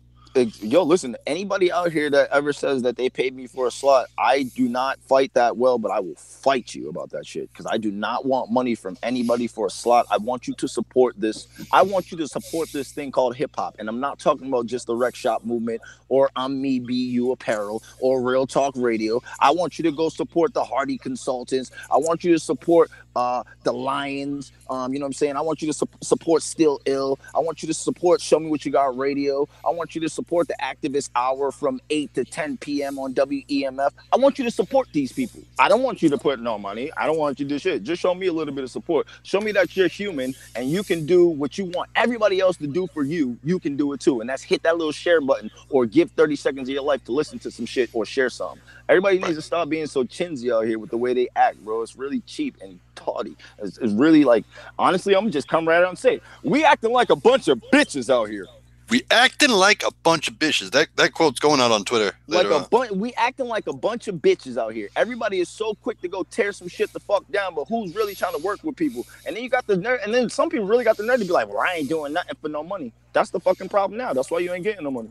Yo, listen, anybody out here that ever says that they paid me for a slot, I do not fight that well, but I will fight you about that shit, because I do not want money from anybody for a slot. I want you to support this. I want you to support this thing called hip hop. And I'm not talking about just the rec shop movement or I'm Me Be You apparel or Real Talk Radio. I want you to go support the Hardy Consultants. I want you to support the Lions. You know what I'm saying? I want you to support Still Ill. I want you to support Show Me What You Got Radio. I want you to support the Activist Hour from 8 to 10 p.m. on WEMF. I want you to support these people. I don't want you to put no money. I don't want you to do shit. Just show me a little bit of support. Show me that you're human and you can do what you want everybody else to do for you. You can do it too. And that's hit that little share button or give 30 seconds of your life to listen to some shit or share some. Everybody needs to stop being so chinsy out here with the way they act, bro. It's really cheap and tawdy. It's really like, honestly, I'm gonna just come right out and say it. We acting like a bunch of bitches out here. We acting like a bunch of bitches. That quote's going out on Twitter. We acting like a bunch of bitches out here. Everybody is so quick to go tear some shit the fuck down, but who's really trying to work with people? And then you got the nerve, and then some people really got the nerve to be like, well, I ain't doing nothing for no money. That's the fucking problem now. That's why you ain't getting no money.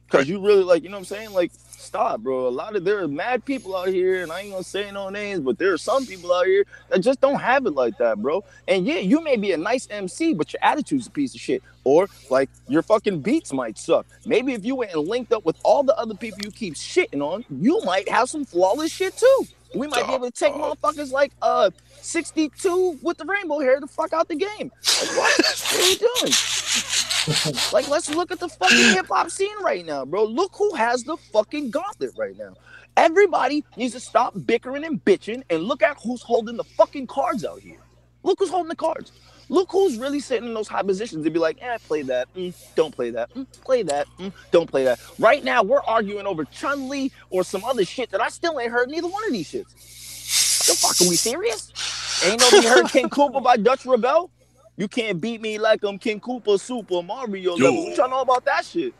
Because you really, like, you know what I'm saying? Like, stop, bro. There are mad people out here, and I ain't gonna say no names, but there are some people out here that just don't have it like that, bro. And yeah, you may be a nice MC, but your attitude's a piece of shit. Or, like, your fucking beats might suck. Maybe if you went and linked up with all the other people you keep shitting on, you might have some flawless shit, too. We might be able to take motherfuckers like 62 with the rainbow hair the fuck out the game. Like, what are we doing? Like, let's look at the fucking hip-hop scene right now, bro. Look who has the fucking gauntlet right now. Everybody needs to stop bickering and bitching and look at who's holding the fucking cards out here. Look who's holding the cards. Look who's really sitting in those high positions to be like, play that, don't play that, play that, don't play that. Right now, we're arguing over Chun-Li or some other shit that I still ain't heard neither one of these shits. The fuck, are we serious? Ain't nobody heard King Koopa by Dutch Rebel? You can't beat me like I'm King Koopa Super Mario level. What y'all know about that shit?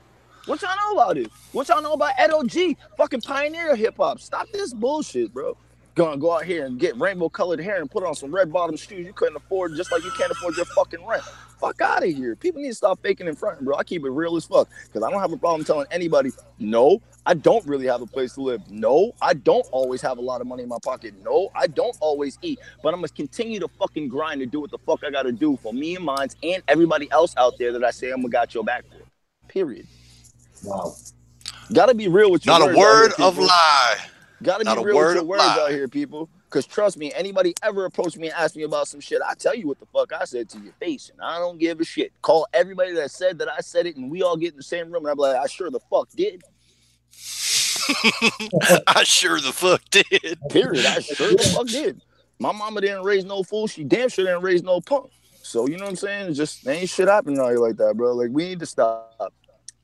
What y'all know about it? What y'all know about Edo G? Fucking pioneer of hip-hop. Stop this bullshit, bro. Gonna go out here and get rainbow-colored hair and put on some red-bottom shoes you couldn't afford, just like you can't afford your fucking rent. Fuck out of here. People need to stop faking and fronting, bro. I keep it real as fuck, because I don't have a problem telling anybody, no, I don't really have a place to live. No, I don't always have a lot of money in my pocket. No, I don't always eat. But I'm going to continue to fucking grind and do what the fuck I got to do for me and mine and everybody else out there that I say I'm going to got your back for. Period. Wow. Got to be real with your words. Not a word of lie. Got to be real with your words out here, people. Because trust me, anybody ever approach me and ask me about some shit, I tell you what the fuck I said to your face, and I don't give a shit. Call everybody that said that I said it, and we all get in the same room, and I'm like, I sure the fuck did. I sure the fuck did. Period. I sure the fuck did. My mama didn't raise no fool. She damn sure didn't raise no punk. So, you know what I'm saying? Just ain't shit happening out here like that, bro. Like, we need to stop.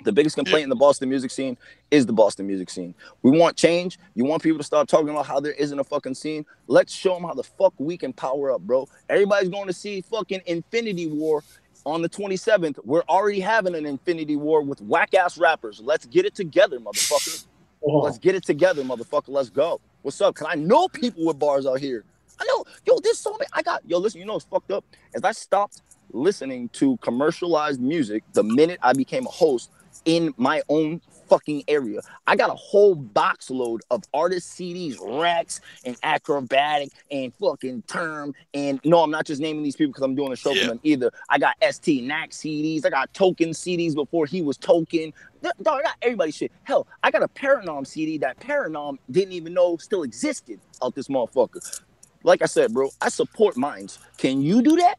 The biggest complaint in the Boston music scene is the Boston music scene. We want change. You want people to start talking about how there isn't a fucking scene. Let's show them how the fuck we can power up, bro. Everybody's going to see fucking Infinity War on the 27th. We're already having an Infinity War with whack-ass rappers. Let's get it together, motherfucker. Let's get it together, motherfucker. Let's go. What's up? Because I know people with bars out here. I know. Yo, there's so many. Listen, you know what's fucked up? As I stopped listening to commercialized music the minute I became a host in my own fucking area, I got a whole box load of artist CDs, Rex and Akrobatik and fucking Term. And no, I'm not just naming these people because I'm doing a show for them either. I got ST Knack CDs. I got Token CDs before he was Token. Dog, I got everybody's shit. Hell, I got a Paranorm CD that Paranorm didn't even know still existed out this motherfucker. Like I said, bro, I support minds. Can you do that?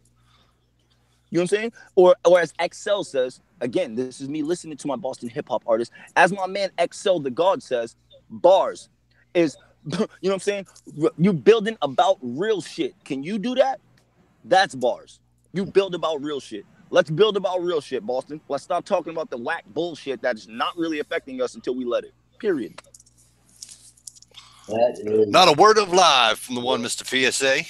You know what I'm saying? Or as Excel says, again, this is me listening to my Boston hip-hop artist. As my man Excel the God says, bars is, you know what I'm saying? You building about real shit. Can you do that? That's bars. You build about real shit. Let's build about real shit, Boston. Let's stop talking about the whack bullshit that is not really affecting us until we let it. Period. That is Not a word of lie from the one Mr. PSA.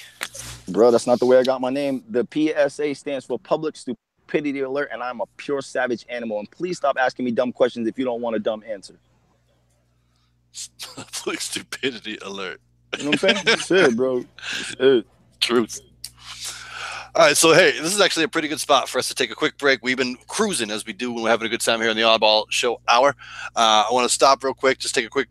Bro, that's not the way I got my name. The PSA stands for Public Stupidity Alert, and I'm a pure savage animal. And please stop asking me dumb questions if you don't want a dumb answer. Public stupidity alert. You know what I'm saying? That's it, bro. That's it. Truth. All right, so hey, this is actually a pretty good spot for us to take a quick break. We've been cruising as we do when we're having a good time here in the Oddball Show hour. I want to stop real quick, just take a quick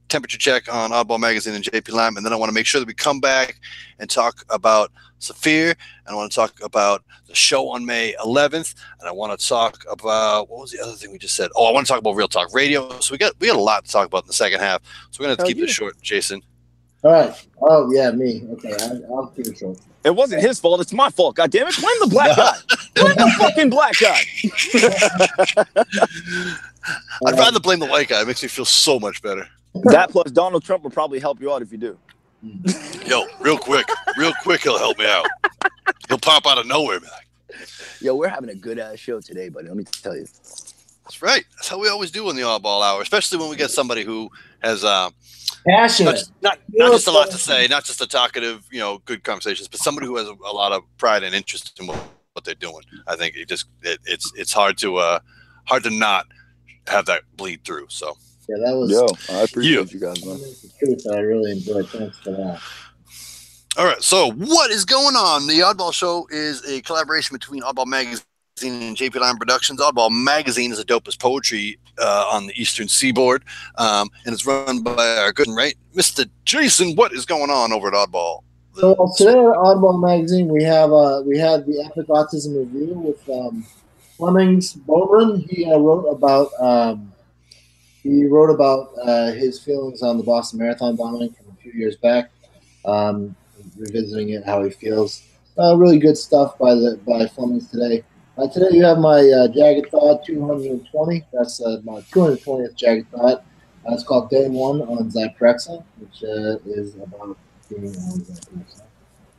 temperature check on Oddball Magazine and JP Lime, and then I want to make sure that we come back and talk about Saphir, and I want to talk about the show on May 11th, and I want to talk about, what was the other thing we just said? Oh, I want to talk about Real Talk Radio. So we got a lot to talk about in the second half, so we're going to have to keep this short, Jason. all right. Oh yeah, me. Okay, I'll keep it short. It wasn't his fault. It's my fault. God damn it. Blame the black guy. Blame the fucking black guy. I'd rather blame the white guy. It makes me feel so much better. That plus Donald Trump will probably help you out if you do. Yo, real quick, he'll help me out. He'll pop out of nowhere, man. Yo, we're having a good ass show today, buddy. Let me tell you. That's right. That's how we always do in the Oddball Hour, especially when we get somebody who has Passionate. not just a lot to say, not just a talkative, good conversations, but somebody who has a lot of pride and interest in what they're doing. I think it's hard to not have that bleed through. So Yeah, that was. Yo, I appreciate you guys, man. The truth. I really enjoyed. Thanks for that. All right. So what is going on? The Oddball Show is a collaboration between Oddball Magazine and JP Lime Productions. Oddball Magazine is the dopest poetry on the Eastern Seaboard, and it's run by our good and right Mr. Jason. What is going on over at Oddball? So today at Oddball Magazine, we had the Epic Autism Review with Flemings Bowman. He wrote about his feelings on the Boston Marathon bombing from a few years back, revisiting it, how he feels. Really good stuff by Flemings today. Today you have my Jagged Thought 220. That's my 220th Jagged Thought. It's called Day One on Zyprexa, which is about being on Zyprexa.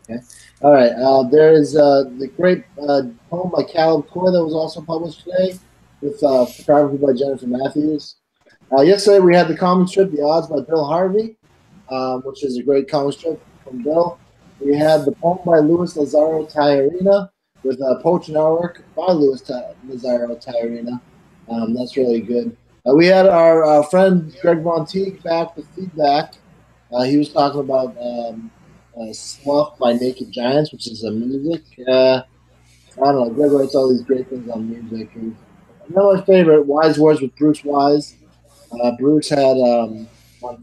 Okay. All right. There is the great poem by Caleb Coy that was also published today, with photography by Jennifer Matthews. Yesterday we had the comic strip The Odds by Bill Harvey, which is a great comic strip from Bill. We had the poem by Luis Lazaro Tallorina with Poetry Network by Luis Lazaro Tallorina. That's really good. We had our friend Greg Von Teague back with feedback. He was talking about Slough by Naked Giants, which is a music. I don't know. Greg writes all these great things on music. One of my favorite, Wise Words with Bruce Wise. Bruce had on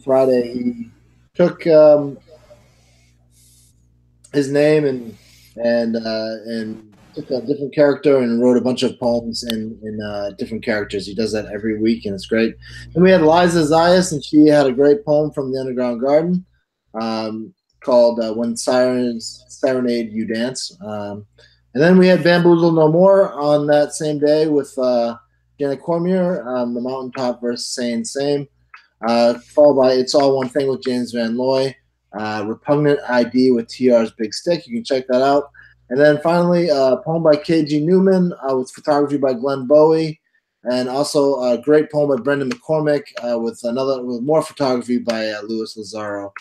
Friday, he took his name and took a different character and wrote a bunch of poems in different characters. He does that every week, and it's great. Then we had Liza Zayas, and she had a great poem from the Underground Garden called When Sirens Serenade You Dance. And then we had Bamboozle No More on that same day with Janet Cormier, The Mountaintop versus Saying Same, followed by It's All One Thing with James Van Loy, Repugnant ID with TR's Big Stick. You can check that out. And then finally, a poem by KG Newman with photography by Glenn Bowie, and also a great poem by Brendan McCormick with more photography by Luis Lazaro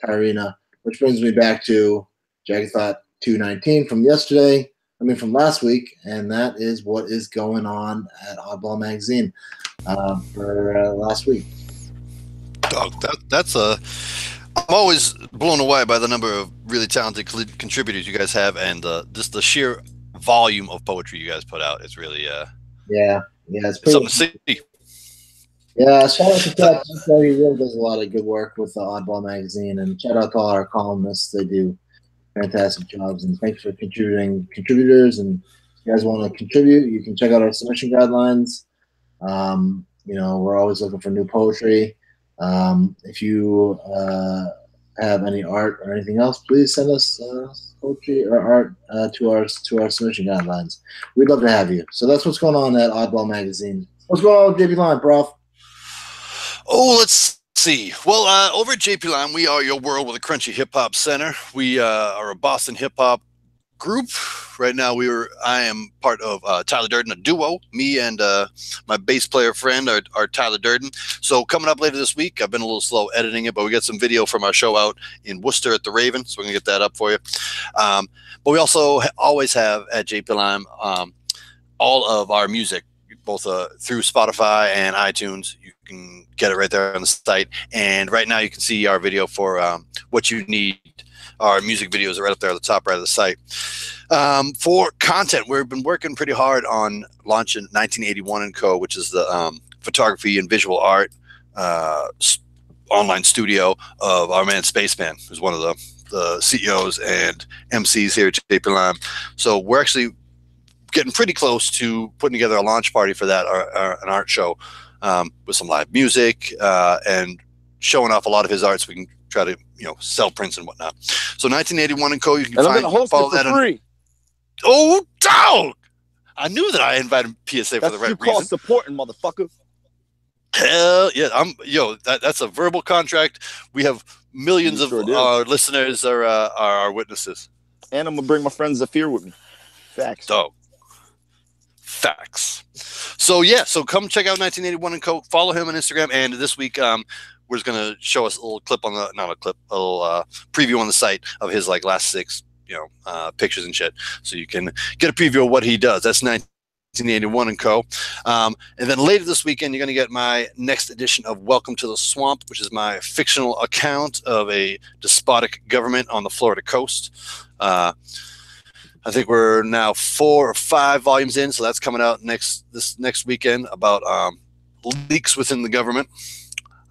Tallorina, which brings me back to Jagged Thought 219 from last week, and that is what is going on at Oddball Magazine for last week. Dog, I'm always blown away by the number of really talented contributors you guys have, and just the sheer volume of poetry you guys put out. It's really it's pretty something to see. Yeah, shout out to Chad. He really does a lot of good work with the Oddball Magazine, and shout out to all our columnists. They do fantastic jobs, and thanks for contributors. And if you guys want to contribute, you can check out our submission guidelines. We're always looking for new poetry. If you have any art or anything else, please send us poetry or art to our submission guidelines. We'd love to have you. So that's what's going on at Oddball Magazine. What's going on with JP Lime, Prof? Oh, let's see. Well, over at JP Lime, we are your world with a crunchy hip hop center. We are a Boston hip hop group. Right now, I am part of Tyler Durden, a duo. Me and my bass player friend are Tyler Durden. So coming up later this week, I've been a little slow editing it, but we got some video from our show out in Worcester at the Raven, so we're gonna get that up for you. But we also always have at JP Lime all of our music, both through Spotify and iTunes. You can get it right there on the site. And right now, you can see our video for what you need. Our music videos are right up there at the top right of the site. For content, we've been working pretty hard on launching 1981 & Co., which is the photography and visual art online studio of our man Spaceman, who's one of the CEOs and MCs here at JP Lime. So we're actually getting pretty close to putting together a launch party for that, an art show with some live music and showing off a lot of his art so we can try to sell prints and whatnot. So 1981 & Co. You can and I'm gonna host it for free. Oh, dog! I knew that I invited PSA for the right reason. That's what you call supporting, motherfucker. Hell yeah! That's a verbal contract. We have millions of our listeners are our witnesses. And I'm gonna bring my friend Zafir with me. Facts. Dog. Facts. So come check out 1981 & Co. Follow him on Instagram. And this week, we're just gonna show us a little clip a little preview on the site of his last 6 pictures and shit, so you can get a preview of what he does. That's 1981 & Co. And then later this weekend, you're gonna get my next edition of Welcome to the Swamp, which is my fictional account of a despotic government on the Florida coast. I think we're now 4 or 5 volumes in, so that's coming out this next weekend about leaks within the government.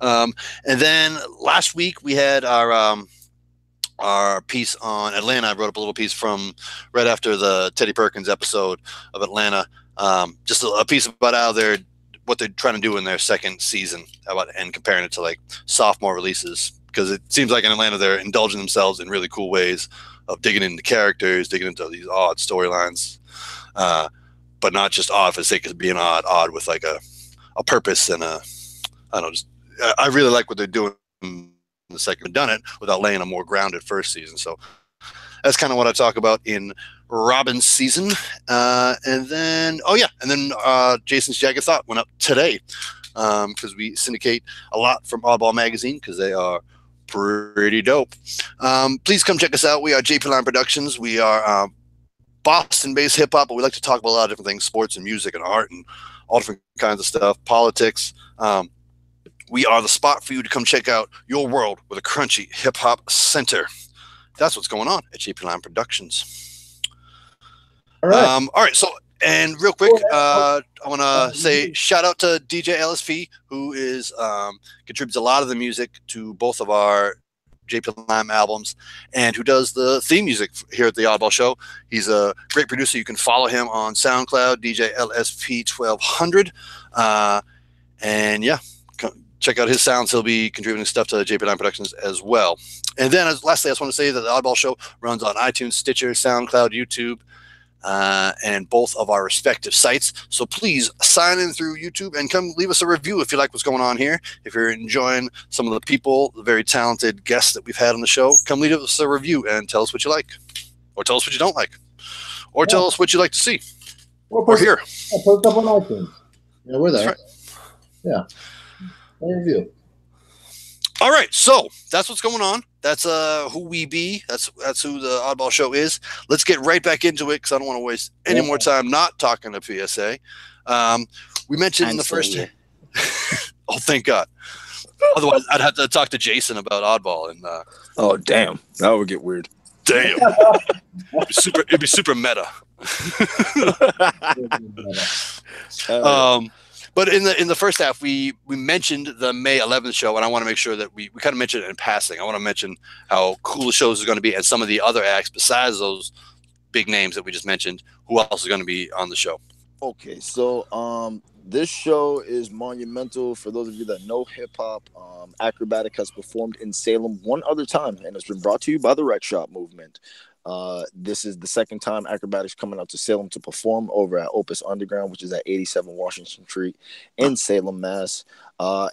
And then last week we had our piece on Atlanta. I wrote up a little piece from right after the Teddy Perkins episode of Atlanta. Just a piece about what they're trying to do in their second season, and comparing it to sophomore releases, because it seems like in Atlanta they're indulging themselves in really cool ways of digging into characters, digging into these odd storylines, but not just odd for the sake of being odd with a purpose and I really like what they're doing in the second. Done it without laying a more grounded first season. So that's kind of what I talk about in Robin's season. And then Jason's Jagged Thought went up today because we syndicate a lot from Oddball Magazine because they are pretty dope. Please come check us out. We are JP Line Productions. We are Boston-based hip-hop, but we like to talk about a lot of different things, sports and music and art and all different kinds of stuff, politics. We are the spot for you to come check out your world with a crunchy hip-hop center. That's what's going on at JP Line Productions. All right. All right. So, and real quick, I want to say shout out to DJ LSP, who contributes a lot of the music to both of our JP Lime albums, and who does the theme music here at the Oddball Show. He's a great producer. You can follow him on SoundCloud, DJ LSP 1200. And yeah, check out his sounds. He'll be contributing stuff to JP Lime Productions as well. And then lastly, I just want to say that the Oddball Show runs on iTunes, Stitcher, SoundCloud, YouTube, and both of our respective sites. So please sign in through YouTube and come leave us a review if you like what's going on here. If you're enjoying some of the people, the very talented guests that we've had on the show, come leave us a review and tell us what you like, or tell us what you don't like, or tell us what you'd like to see or hear. Put it up on iTunes. Yeah, we're there. That's right. Yeah. Review. All right, so that's what's going on. That's who we be. That's who the Oddball Show is. Let's get right back into it because I don't want to waste any more time not talking to PSA. We mentioned in the first. Oh, thank God. Otherwise, I'd have to talk to Jason about Oddball and. Oh damn, that would get weird. Damn, it'd be super meta. But in the first half, we mentioned the May 11th show, and I want to make sure that we kind of mention it in passing. I want to mention how cool the shows is going to be and some of the other acts besides those big names that we just mentioned. Who else is going to be on the show? Okay, so this show is monumental for those of you that know hip hop. Akrobatik has performed in Salem one other time, and it's been brought to you by the Rec Shop movement. This is the second time Akrobatik's coming out to Salem to perform over at Opus Underground, which is at 87 Washington Street in Salem, Mass. So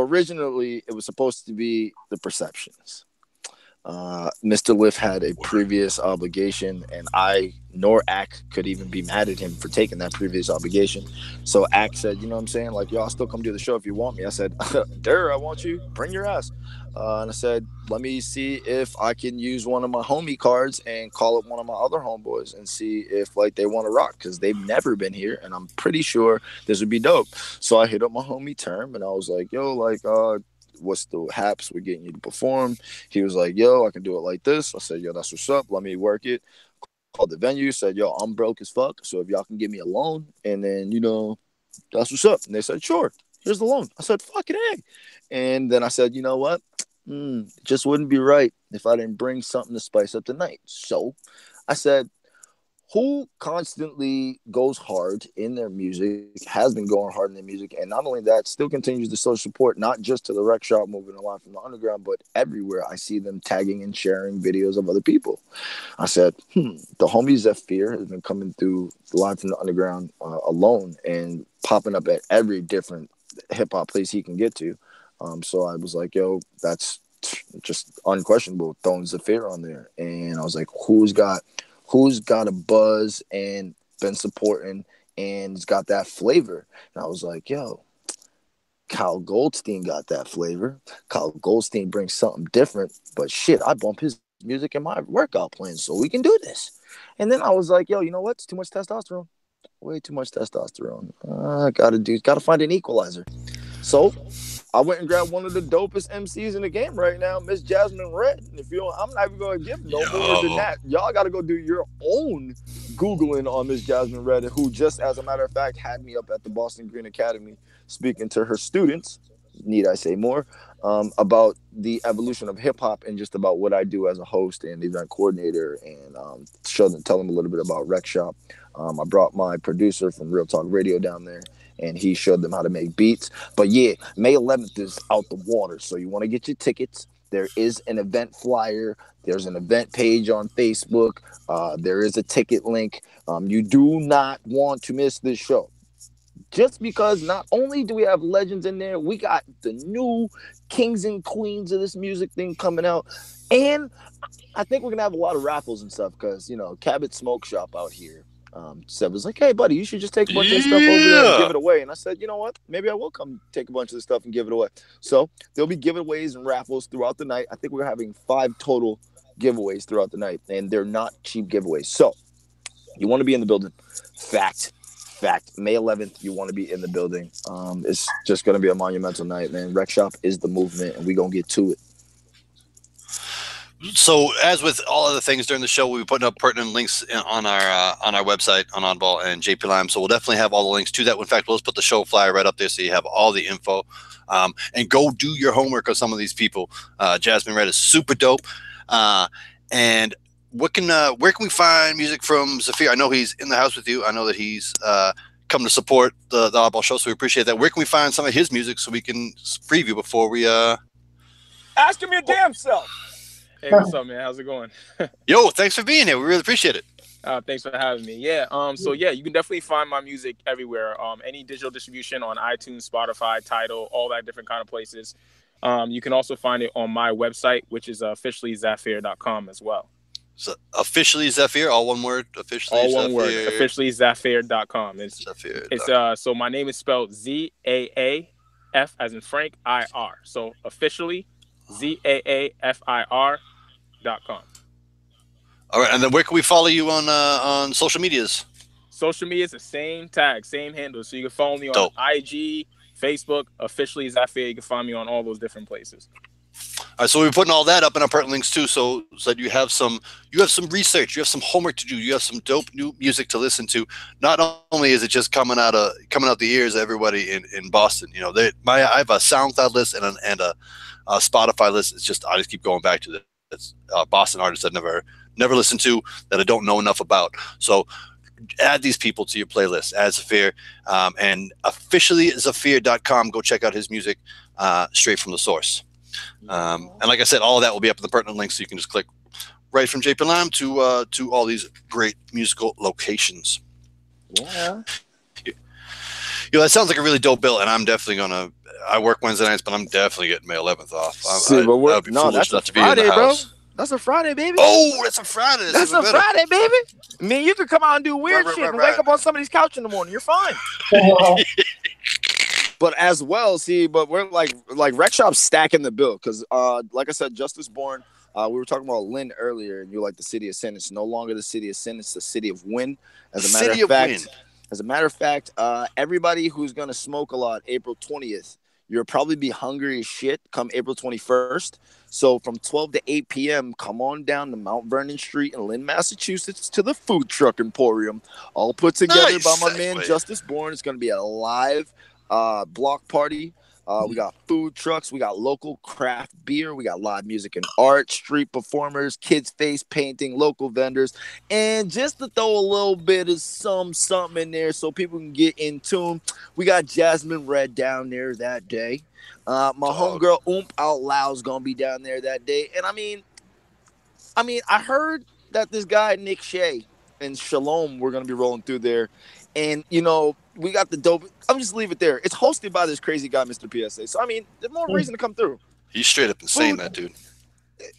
originally it was supposed to be the Perceptions. Mr. Lift had a previous obligation, and I nor Ack could even be mad at him for taking that previous obligation. So Ack said, you know what I'm saying? Like, yo, I'll still come do the show if you want me. I said, I want you. Bring your ass. And I said, let me see if I can use one of my homie cards and call up one of my other homeboys and see if like they want to rock, because they've never been here, and I'm pretty sure this would be dope. So I hit up my homie Term, and I was like, yo, like, what's the haps we're getting you to perform? He was like, yo, I can do it like this. I said, yo, that's what's up. Let me work it. Called the venue, said, yo, I'm broke as fuck, so if y'all can give me a loan, and then, you know, that's what's up. And they said, sure, here's the loan. I said, fucking A. And then I said, you know what? It just wouldn't be right if I didn't bring something to spice up the night. So I said, who constantly goes hard in their music, has been going hard in their music, and not only that, still continues to show support, not just to the rec shop moving along from the underground, but everywhere I see them tagging and sharing videos of other people. I said, the homie Zephyr has been coming through live from the underground alone and popping up at every different hip-hop place he can get to. So I was like, yo, that's just unquestionable, throwing Zephyr on there. And I was like, who's got a buzz and been supporting and it's got that flavor? And I was like, yo, Kyle Goldstein got that flavor. Kyle Goldstein brings something different, but shit, I bump his music in my workout plan, so we can do this. And then I was like, yo, you know what? It's too much testosterone. Way too much testosterone. Gotta find an equalizer. So I went and grabbed one of the dopest MCs in the game right now, Miss Jasmine Red. And if you don't, I'm not even going to give no more than that. Y'all got to go do your own Googling on Miss Jasmine Red, who just, as a matter of fact, had me up at the Boston Green Academy speaking to her students, need I say more, about the evolution of hip-hop and just about what I do as a host and event coordinator, and tell them a little bit about Rec Shop. I brought my producer from Real Talk Radio down there, and he showed them how to make beats. But yeah, May 11th is out the water, so you want to get your tickets. There is an event flyer. There's an event page on Facebook. There is a ticket link. You do not want to miss this show. Just because not only do we have legends in there, we got the new kings and queens of this music thing coming out. And I think we're going to have a lot of raffles and stuff because, you know, Cabot Smoke Shop out here. Seb was like, hey, buddy, you should just take a bunch of stuff over there and give it away. And I said, you know what? Maybe I will come take a bunch of the stuff and give it away. So there'll be giveaways and raffles throughout the night. I think we're having 5 total giveaways throughout the night, and they're not cheap giveaways. So you want to be in the building. Fact, May 11th, you want to be in the building. It's just going to be a monumental night, man. Rec Shop is the movement, and we're going to get to it. So, as with all other things during the show, we'll be putting up pertinent links on our website on Oddball and JP Lime. So we'll definitely have all the links to that. In fact, we'll just put the show flyer right up there so you have all the info. And go do your homework on some of these people. Jasmine Red is super dope. And where can we find music from Zephyr? I know he's in the house with you. I know that he's come to support the Oddball Show, so we appreciate that. Where can we find some of his music so we can preview before we ask him your damn self? Hey, what's up, man? How's it going? Yo, thanks for being here. We really appreciate it. Thanks for having me. Yeah. So yeah, you can definitely find my music everywhere. Any digital distribution on iTunes, Spotify, Tidal, all that different kind of places. You can also find it on my website, which is officially Zephyr.com as well. So officially Zephyr, all one word. Officially all one Zephyr. word. Officially Zephyr.com. It's so my name is spelled ZAAF as in Frank IR. So officially ZAAFIR.com. All right, and then where can we follow you on social medias? Social media is the same tag, same handle. So you can follow me on IG, Facebook, officially Zephyr. You can find me on all those different places. All right, so we're putting all that up in our pertinent links too, so that you have some research, you have some homework to do, you have some dope new music to listen to. Not only is it just coming out the ears of everybody in Boston. You know, I have a SoundCloud list and a Spotify list. It's just I just keep going back to this. It's Boston artists I've never listened to, that I don't know enough about. So add these people to your playlist. Add Zephyr, and officially Zephyr.com. Go check out his music straight from the source. And like I said, all of that will be up in the pertinent links, so you can just click right from JP Lime to all these great musical locations. Yeah. You know, that sounds like a really dope bill, and I'm definitely gonna. I work Wednesday nights, but I'm definitely getting May 11th off. I'd be foolish not to be in the house. That's a Friday, baby. Oh, that's a Friday. That's a Friday, baby. I mean, you could come out and do weird shit and wake up on somebody's couch in the morning. You're fine. But as well, see, but we're like Rec Shop's stacking the bill because, like I said, Justice Born. We were talking about Lynn earlier, and you're like the city of sin. It's no longer the city of sin; it's the city of win. As a matter of fact, everybody who's gonna smoke a lot, April 20th, you'll probably be hungry as shit come April 21st. So from 12 to 8 p.m., come on down to Mount Vernon Street in Lynn, Massachusetts, to the Food Truck Emporium, all put together by my man Justice Born. It's gonna be a live block party. We got food trucks, we got local craft beer, we got live music and art, street performers, kids face painting, local vendors, and just to throw a little bit of something in there so people can get in tune, we got Jasmine Red down there that day. My homegirl Out Loud's gonna be down there that day, and I mean, I heard that this guy Nick Shea and Shalom were gonna be rolling through there, and you know. We got the dope. I'm just leave it there. It's hosted by this crazy guy, Mr. PSA. So I mean, there's more reason to come through. He's straight up insane, that dude.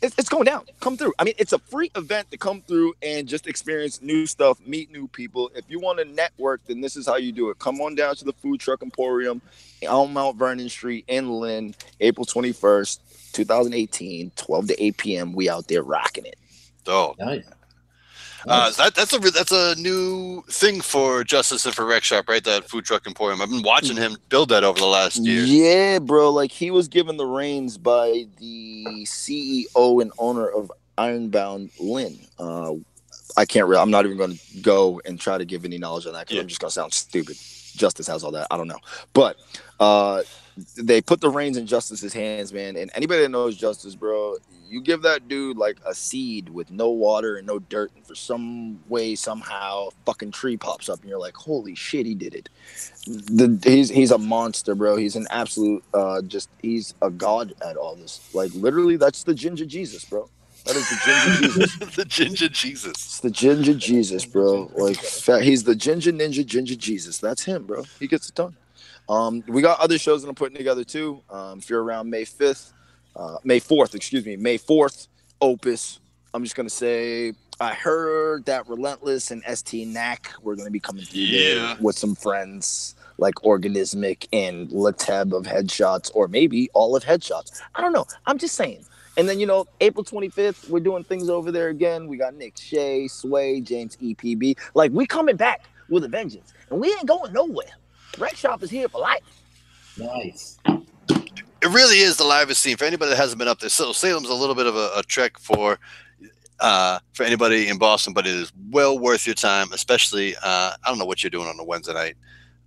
It's going down. Come through. I mean, it's a free event to come through and just experience new stuff, meet new people. If you want to network, then this is how you do it. Come on down to the Food Truck Emporium on Mount Vernon Street in Lynn, April 21st, 2018, 12 to 8 p.m. We out there rocking it. Oh, nice. That's a new thing for Justice and for Rec Shop, right? That Food Truck Emporium. I've been watching him build that over the last year. Yeah, bro. Like he was given the reins by the CEO and owner of Ironbound, Lynn. I'm not even going to go and try to give any knowledge on that because I'm just going to sound stupid. Justice has all that. I don't know, but they put the reins in Justice's hands, man. And anybody that knows Justice, bro. You give that dude like a seed with no water and no dirt, and for some way, somehow, fucking tree pops up, and you're like, "Holy shit, he did it!" He's a monster, bro. He's an absolute, he's a god at all this. Like literally, that's the Ginger Jesus, bro. That is the Ginger Jesus. The Ginger Jesus. It's the Ginger Jesus, bro. Like he's the Ginger Ninja Ginger Jesus. That's him, bro. He gets it done. We got other shows that I'm putting together too. If you're around May 4th, Opus. I'm just going to say, I heard that Relentless and ST Knack were going to be coming through there with some friends like Organismic and Lateb of Headshots, or maybe all of Headshots. I don't know. I'm just saying. And then, April 25th, we're doing things over there again. We got Nick Shea, Sway, James EPB. Like, we coming back with a vengeance. And we ain't going nowhere. Rec Shop is here for life. Nice. It really is the livest scene for anybody that hasn't been up there. So Salem's a little bit of a trek for anybody in Boston, but it is well worth your time. Especially, I don't know what you're doing on a Wednesday night,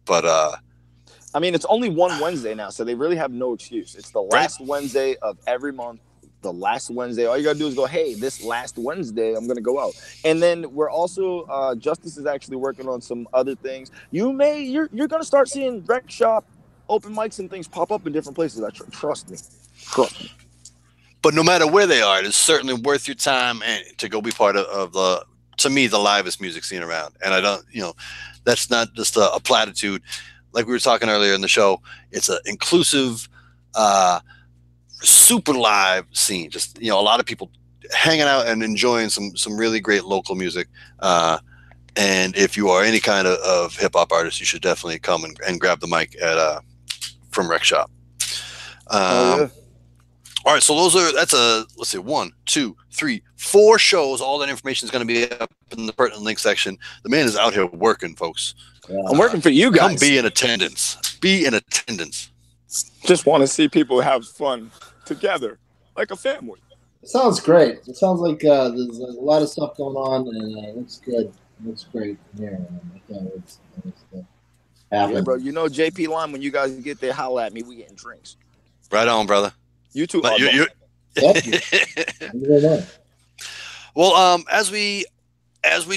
but I mean, it's only one Wednesday now, so they really have no excuse. It's the last Wednesday of every month. The last Wednesday, all you gotta do is go, hey, this last Wednesday, I'm gonna go out. And then we're also Justice is actually working on some other things. You're gonna start seeing Rec Shop open mics and things pop up in different places. Trust me. But no matter where they are, it is certainly worth your time and to go be part of the, to me, the livest music scene around. And I don't, that's not just a platitude. Like we were talking earlier in the show, it's an inclusive, super live scene. Just, a lot of people hanging out and enjoying some really great local music. And if you are any kind of hip hop artist, you should definitely come and grab the mic at from Rec Shop. All right, so let's see, 1, 2, 3, 4 shows. All that information is going to be up in the pertinent link section. The man is out here working, folks. I'm working for you guys. Come be in attendance. Be in attendance. Just want to see people have fun together, like a family. It sounds great. It sounds like there's a lot of stuff going on, and it looks good. It looks great from here. Yeah, bro. JP Lime, when you guys get there, holla at me. We getting drinks. Right on, brother. You too. Thank you. Thank you very much. Well, as we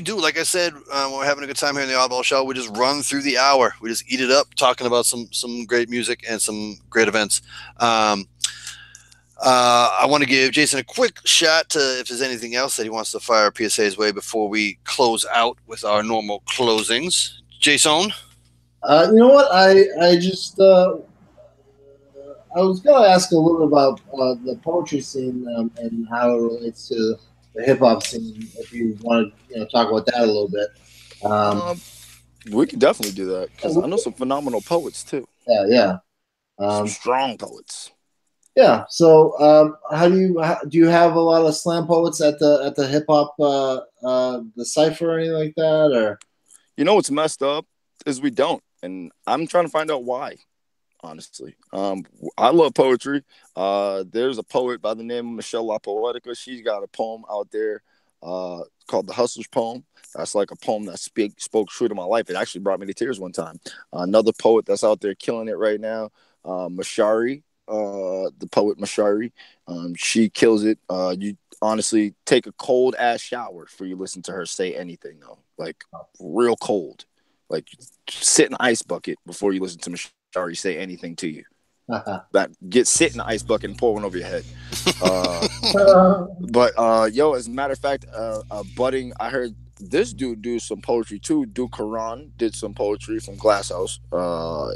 do, like I said, we're having a good time here in the Oddball Show. We just run through the hour. We just eat it up, talking about some great music and some great events. I want to give Jason a quick shot to if there's anything else that he wants to fire PSA's way before we close out with our normal closings. Jason? You know what? I just I was going to ask a little bit about the poetry scene and how it relates to the hip hop scene. If you want to, talk about that a little bit. We can definitely do that because I know some phenomenal poets too. Yeah. Some strong poets. Yeah. So, how do you have a lot of slam poets at the hip hop the cipher or anything like that, or? You know what's messed up is we don't, and I'm trying to find out why. Honestly, I love poetry. There's a poet by the name of Michelle La Poetica. She's got a poem out there called The Hustler's Poem. That's like a poem that spoke true to my life. It actually brought me to tears one time. Another poet that's out there killing it right now, Mashari, the poet Mashari. She kills it. You honestly take a cold ass shower before you listen to her say anything, though. Like real cold. Like sit in an ice bucket before you listen to Mashari say anything to you. Sit in the ice bucket and pour one over your head. But yo, as a matter of fact, I heard this dude do some poetry too. Duke Karan did some poetry from Glass House.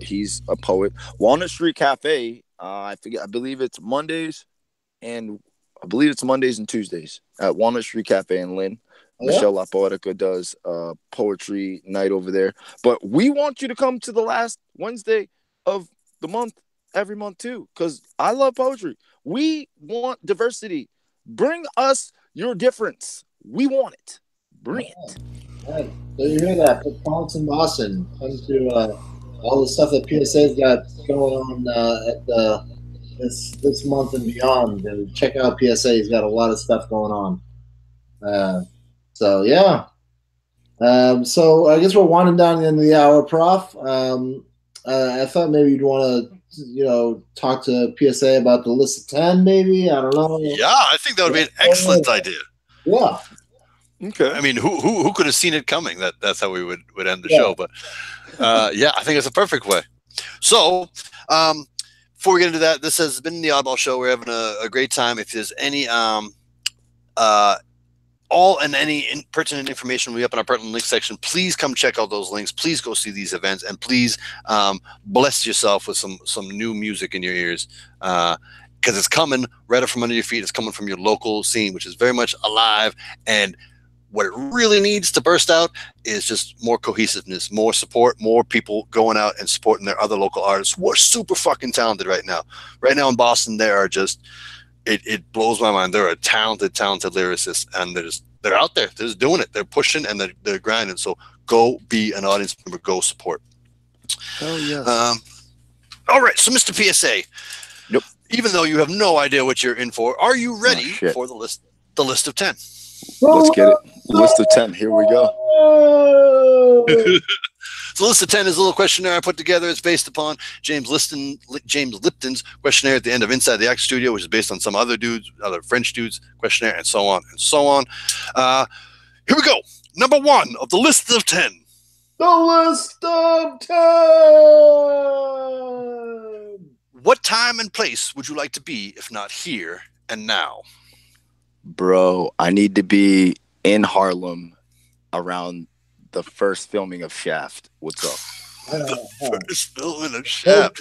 He's a poet. Walnut Street Cafe. I believe it's Mondays and Tuesdays at Walnut Street Cafe in Lynn. Yeah. Michelle La Poetica does poetry night over there. But we want you to come to the last Wednesday of the month every month too, because I love poetry. We want diversity. Bring us your difference. We want it. Bring it. Right. So you hear that? Put in Boston. Come to all the stuff that PSA's got going on at this month and beyond. And check out PSA. He's got a lot of stuff going on. So yeah. So I guess we're winding down the end of the hour, Prof. I thought maybe you'd want to, talk to PSA about the list of 10, maybe. I don't know. Yeah, I think that would be an excellent idea. Yeah. Okay. I mean, who could have seen it coming? That's how we would end the show. But yeah, I think it's a perfect way. So before we get into that, this has been the Oddball Show. We're having a great time. If there's any any pertinent information will be up in our pertinent links section. Please come check out those links. Please go see these events, and please bless yourself with some new music in your ears, because it's coming right up from under your feet. It's coming from your local scene, which is very much alive. And what it really needs to burst out is just more cohesiveness, more support, more people going out and supporting their other local artists who are super fucking talented right now. Right now in Boston, there are just it blows my mind. There are talented lyricists, and they're out there. They're just doing it. They're pushing and they're grinding. So go be an audience member. Go support. Oh yeah. All right. So Mr. PSA. Yep. Even though you have no idea what you're in for, are you ready for the list of 10? Let's get it. List of 10. Here we go. So the list of 10 is a little questionnaire I put together. It's based upon James Lipton's questionnaire at the end of Inside the Act Studio, which is based on some other French dudes' questionnaire, and so on and so on. Here we go. Number 1 of the list of 10. The list of 10. What time and place would you like to be if not here and now? Bro, I need to be in Harlem around the first filming of Shaft. What's up? First filming of Shaft.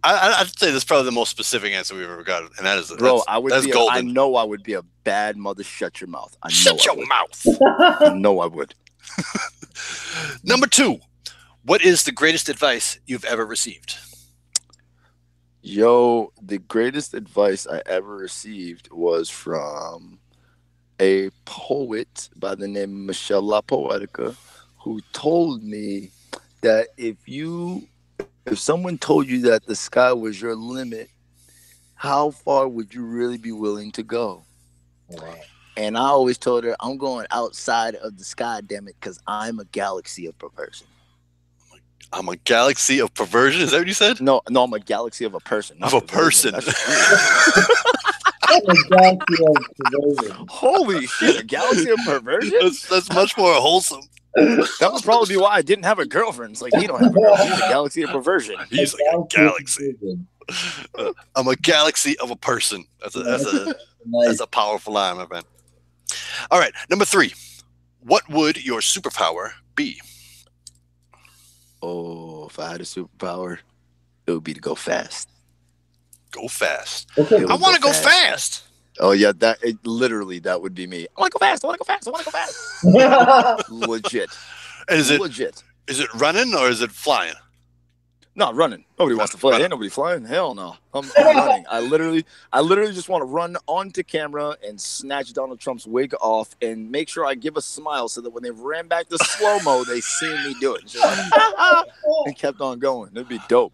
I'd say that's probably the most specific answer we've ever got, and that is golden. I know I would be a bad mother. Shut your mouth. Shut your mouth. I know I would. Number 2, what is the greatest advice you've ever received? Yo, the greatest advice I ever received was from a poet by the name of Michelle La Poetica, who told me that if someone told you that the sky was your limit, how far would you really be willing to go? Wow. And I always told her, I'm going outside of the sky, damn it, because I'm a galaxy of perversion. I'm a galaxy of perversion? Is that what you said? No, I'm a galaxy of a person. Of a person. Holy shit, a galaxy of perversion? That's much more wholesome. That would probably be why I didn't have a girlfriend. It's like, he don't have a girlfriend. He's a galaxy of perversion. He's like a galaxy. I'm a galaxy of a person. That's a powerful line, my friend. All right, number 3. What would your superpower be? Oh, if I had a superpower, it would be to go fast. go fast. Okay. I want to go fast. Oh yeah, that would be me. I want to go fast. I want to go fast. I want to go fast. Legit. And is it running or is it flying? No, running. Nobody wants to fly. Ain't nobody flying. Hell no. I'm running. I literally just want to run onto camera and snatch Donald Trump's wig off and make sure I give a smile so that when they ran back to slow mo, they see me do it. Just like, and kept on going. It'd be dope.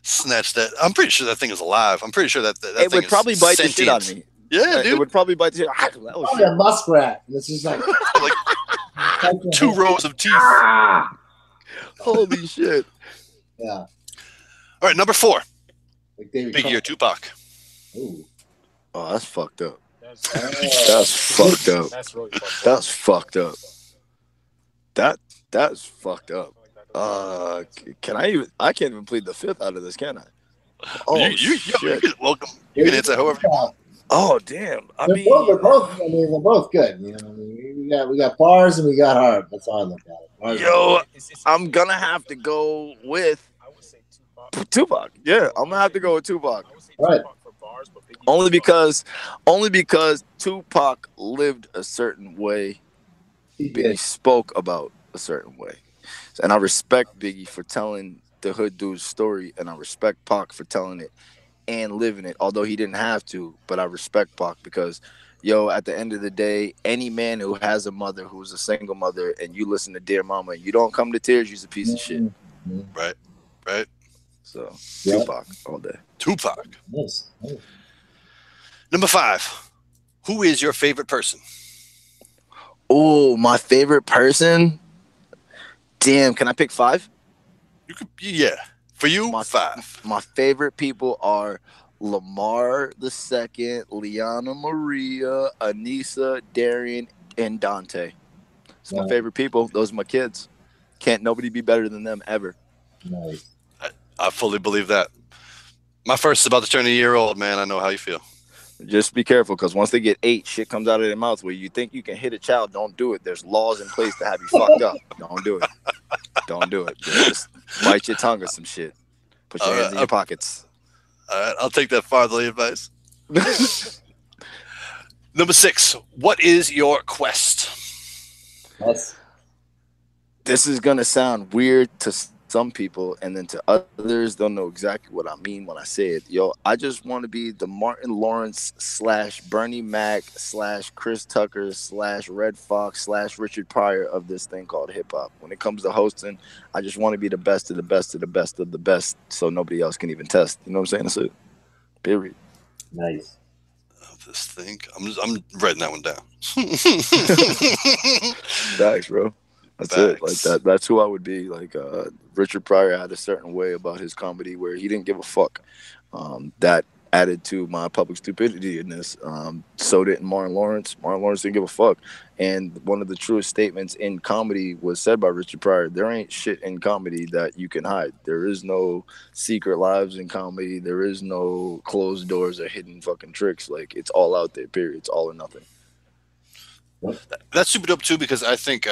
Snatch that. I'm pretty sure that thing is alive. I'm pretty sure that it thing would probably bite the shit out of me. Yeah, dude. It would probably bite the shit. Probably a muskrat. It's just like, like 2 rows of teeth. Holy shit. Yeah. All right, number 4. Like David Biggie or Tupac? Ooh. Oh, that's fucked up. That's fucked up. That's really fucked up. That's fucked up. That's fucked up. I can't even plead the fifth out of this, can I? Oh, you shit. Welcome. You can answer however you want. Oh, damn. They're both good. You know, I mean, we got bars and we got heart. That's how I look at it. Bars Yo, I'm gonna have to go with Tupac. Yeah, I'm gonna have to go with Tupac. Right. Only because Tupac lived a certain way. Biggie spoke about a certain way. And I respect Biggie for telling the hood dude's story, and I respect Pac for telling it and living it, although he didn't have to. But I respect Pac because, yo, at the end of the day, any man who has a mother who's a single mother and you listen to Dear Mama and you don't come to tears, you's a piece of shit. Right. So, yeah. Tupac all day. Tupac. Nice. Number 5. Who is your favorite person? Oh, my favorite person? Damn, can I pick 5? You could, yeah. For you, 5. My favorite people are Lamar II, Liana Maria, Anissa, Darian, and Dante. It's my favorite people. Those are my kids. Can't nobody be better than them ever. Nice. I fully believe that. My first is about to turn a year old, man. I know how you feel. Just be careful, because once they get 8, shit comes out of their mouth where you think you can hit a child. Don't do it. There's laws in place to have you fucked up. Don't do it. Don't do it. Just bite your tongue or some shit. Put your hands in your pockets. All right, I'll take that fatherly advice. Number 6. What is your quest? Yes. This is going to sound weird to some people, and then to others, they'll know exactly what I mean when I say it. Yo, I just want to be the Martin Lawrence / Bernie Mac / Chris Tucker / Red Fox / Richard Pryor of this thing called hip-hop. When it comes to hosting, I just want to be the best of the best of the best of the best, so nobody else can even test. You know what I'm saying? That's it. Period. Nice. This thing. I'm writing that one down. Thanks, bro. That's it. Like that's who I would be. Like Richard Pryor had a certain way about his comedy where he didn't give a fuck. That added to my public stupidity in this. So did Martin Lawrence. Martin Lawrence didn't give a fuck. And one of the truest statements in comedy was said by Richard Pryor: there ain't shit in comedy that you can hide. There is no secret lives in comedy. There is no closed doors or hidden fucking tricks. Like, it's all out there, period. It's all or nothing. That's super dope too, because I think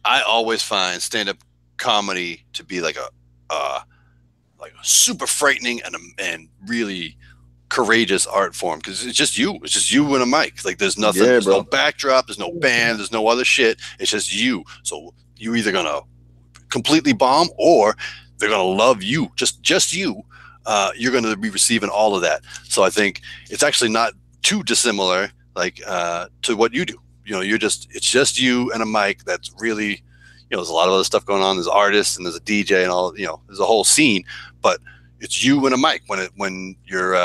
I always find stand-up comedy to be like a super frightening and really courageous art form, because it's just you and a mic. Like, there's nothing, there's no backdrop, there's no band, there's no other shit. It's just you. So you're either gonna completely bomb or they're gonna love you, just you. You're gonna be receiving all of that. So I think it's actually not too dissimilar, like to what you do. You know, it's just you and a mic. That's really, you know, there's a lot of other stuff going on. There's artists and there's a DJ and all, you know, there's a whole scene, but it's you and a mic when you're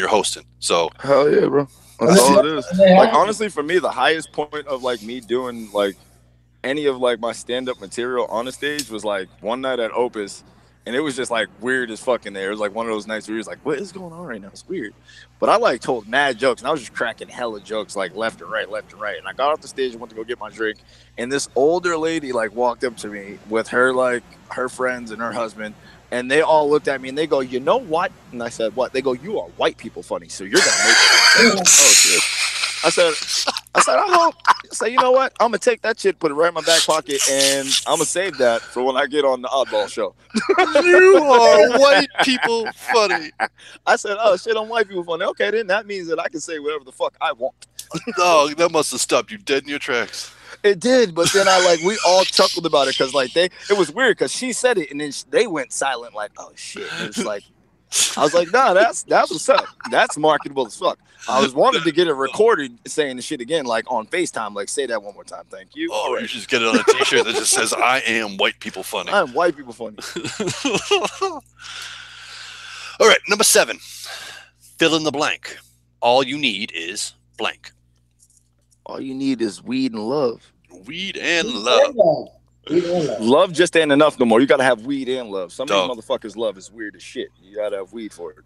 hosting. So hell yeah, bro. That's all it is. Like, honestly, for me, the highest point of like me doing like any of like my stand-up material on a stage was like one night at Opus. And it was just like weird as fucking there. It was like one of those nights where you're like, what is going on right now? It's weird. But I like told mad jokes, and I was just cracking hella jokes like left and right. And I got off the stage and went to go get my drink. And this older lady like walked up to me with her like her friends and her husband. And they all looked at me and they go, you know what? And I said, what? They go, you are white people funny, so you're gonna make it. Oh shit. I hope. You know what? I'm gonna take that shit, put it right in my back pocket, and I'm gonna save that for when I get on the Oddball Show. You are white people funny. I said, oh shit, I'm white people funny. Okay, then that means that I can say whatever the fuck I want. Oh, that must have stopped you dead in your tracks. It did, but then we all chuckled about it because it was weird because she said it and then they went silent like, oh shit. And it's like, I was like, nah, that's what's up. That's marketable as fuck. I was wanting to get it recorded saying the shit again, like on FaceTime, like say that one more time. Thank you. Oh, you should just get it on a t-shirt that just says, I am white people funny. I'm white people funny. All right, number 7. Fill in the blank. All you need is blank. All you need is weed and love. Weed and love. Love just ain't enough no more. You gotta have weed and love. Some of these motherfuckers love is weird as shit. You gotta have weed for it.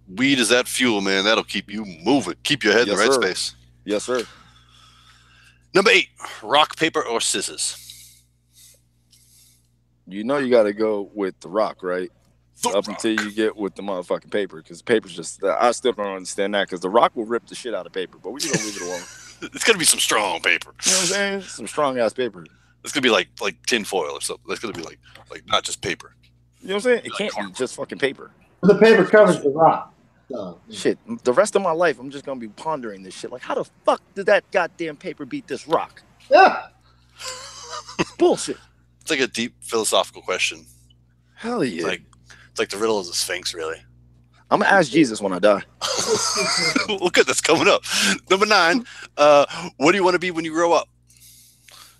Weed is that fuel, man. That'll keep you moving. Keep your head in the right space. Yes, sir. Number 8, rock, paper, or scissors. You know you gotta go with the rock, right? Until you get with the motherfucking paper, because paper's just, I still don't understand that, because the rock will rip the shit out of paper, but we gonna leave it alone. It's gonna be some strong paper. You know what I'm saying? Some strong ass paper. It's gonna be like tin foil or something. It's gonna be like not just paper. You know what I'm saying? It can't be just fucking paper. The paper covers the rock. So. Shit, the rest of my life, I'm just gonna be pondering this shit. Like, how the fuck did that goddamn paper beat this rock? Yeah. Bullshit. It's like a deep philosophical question. Hell yeah. It's like the riddle of the Sphinx, really. I'm gonna ask Jesus when I die. Well, good, that's coming up. Number 9, what do you want to be when you grow up?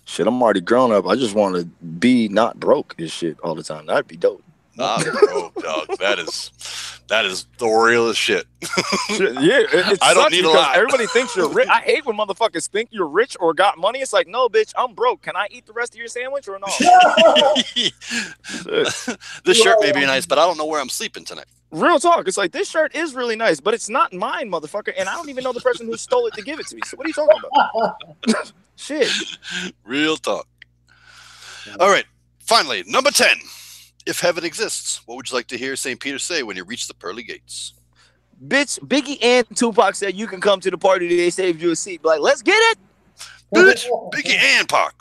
Shit, I'm already grown up. I just want to be not broke as shit all the time. That'd be dope. Not broke, dog. That is the realest shit. Yeah, I don't need a lot. Everybody thinks you're rich. I hate when motherfuckers think you're rich or got money. It's like, no, bitch, I'm broke. Can I eat the rest of your sandwich or no? This shirt may be nice, but I don't know where I'm sleeping tonight. Real talk. It's like, this shirt is really nice, but it's not mine, motherfucker. And I don't even know the person who stole it to give it to me. So what are you talking about? Shit. Real talk. All right. Finally, number 10. If heaven exists, what would you like to hear St. Peter say when you reach the pearly gates? Bitch, Biggie and Tupac said you can come to the party. They saved you a seat. Like, let's get it. Bitch, Biggie and Pac.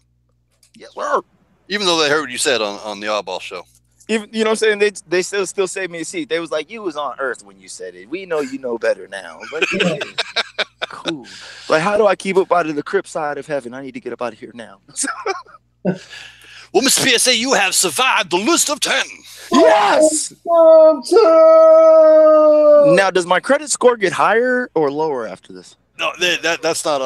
Yes, sir. Even though they heard what you said on the Oddball Show. Even, you know what I'm saying? They still saved me a seat. They was like, you was on Earth when you said it. We know you know better now. But yeah, cool. Like, how do I keep up out of the Crip side of heaven? I need to get up out of here now. Well, Mr. PSA, you have survived the list of 10. Yes. Now, does my credit score get higher or lower after this? No, that's not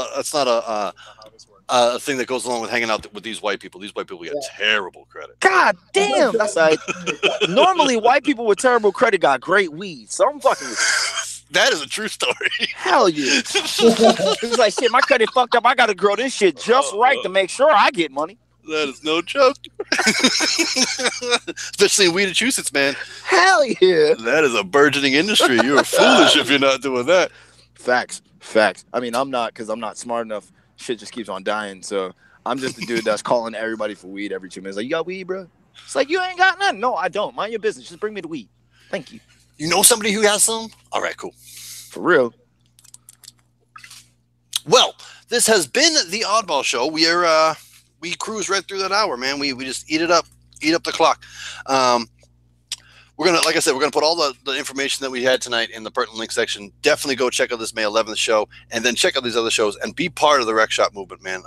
a thing that goes along with hanging out with these white people. These white people get terrible credit. God damn, that's like normally white people with terrible credit got great weed. So I'm fucking with that is a true story. Hell yeah. It's like, shit, my credit fucked up. I got to grow this shit just right to make sure I get money. That is no joke. Especially in Massachusetts, man. Hell yeah. That is a burgeoning industry. You're foolish if you're not doing that. Facts. I mean, I'm not, because I'm not smart enough. Shit just keeps on dying. So I'm just the dude that's calling everybody for weed every 2 minutes. Like, you got weed, bro? It's like, you ain't got none. No, I don't. Mind your business. Just bring me the weed. Thank you. You know somebody who has some? All right, cool. For real. Well, this has been the Oddball Show. We cruise right through that hour, man. We just eat up the clock. We're gonna, like I said, we're gonna put all the information that we had tonight in the pertinent link section. Definitely go check out this May 11th show, and then check out these other shows and be part of the Rec Shop movement, man.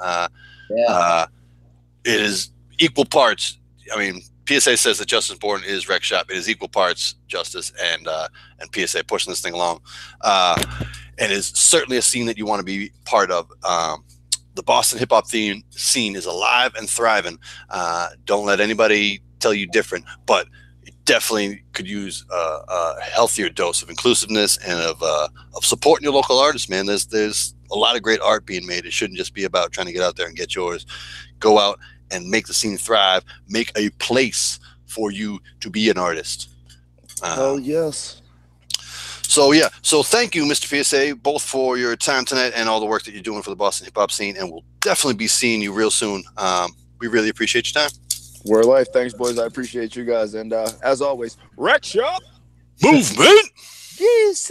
It is equal parts. I mean, PSA says that Justice Born is Rec Shop. It is equal parts Justice and PSA pushing this thing along. And it's certainly a scene that you want to be part of. The Boston hip hop scene is alive and thriving. Don't let anybody tell you different, but it definitely could use a healthier dose of inclusiveness and of supporting your local artists, man. There's a lot of great art being made. It shouldn't just be about trying to get out there and get yours. Go out and make the scene thrive. Make a place for you to be an artist. Oh yes. So yeah, so thank you, Mr. PSA, both for your time tonight and all the work that you're doing for the Boston hip hop scene, and we'll definitely be seeing you real soon. We really appreciate your time. Word life, thanks, boys. I appreciate you guys, and as always, Rec Shop movement. Yes,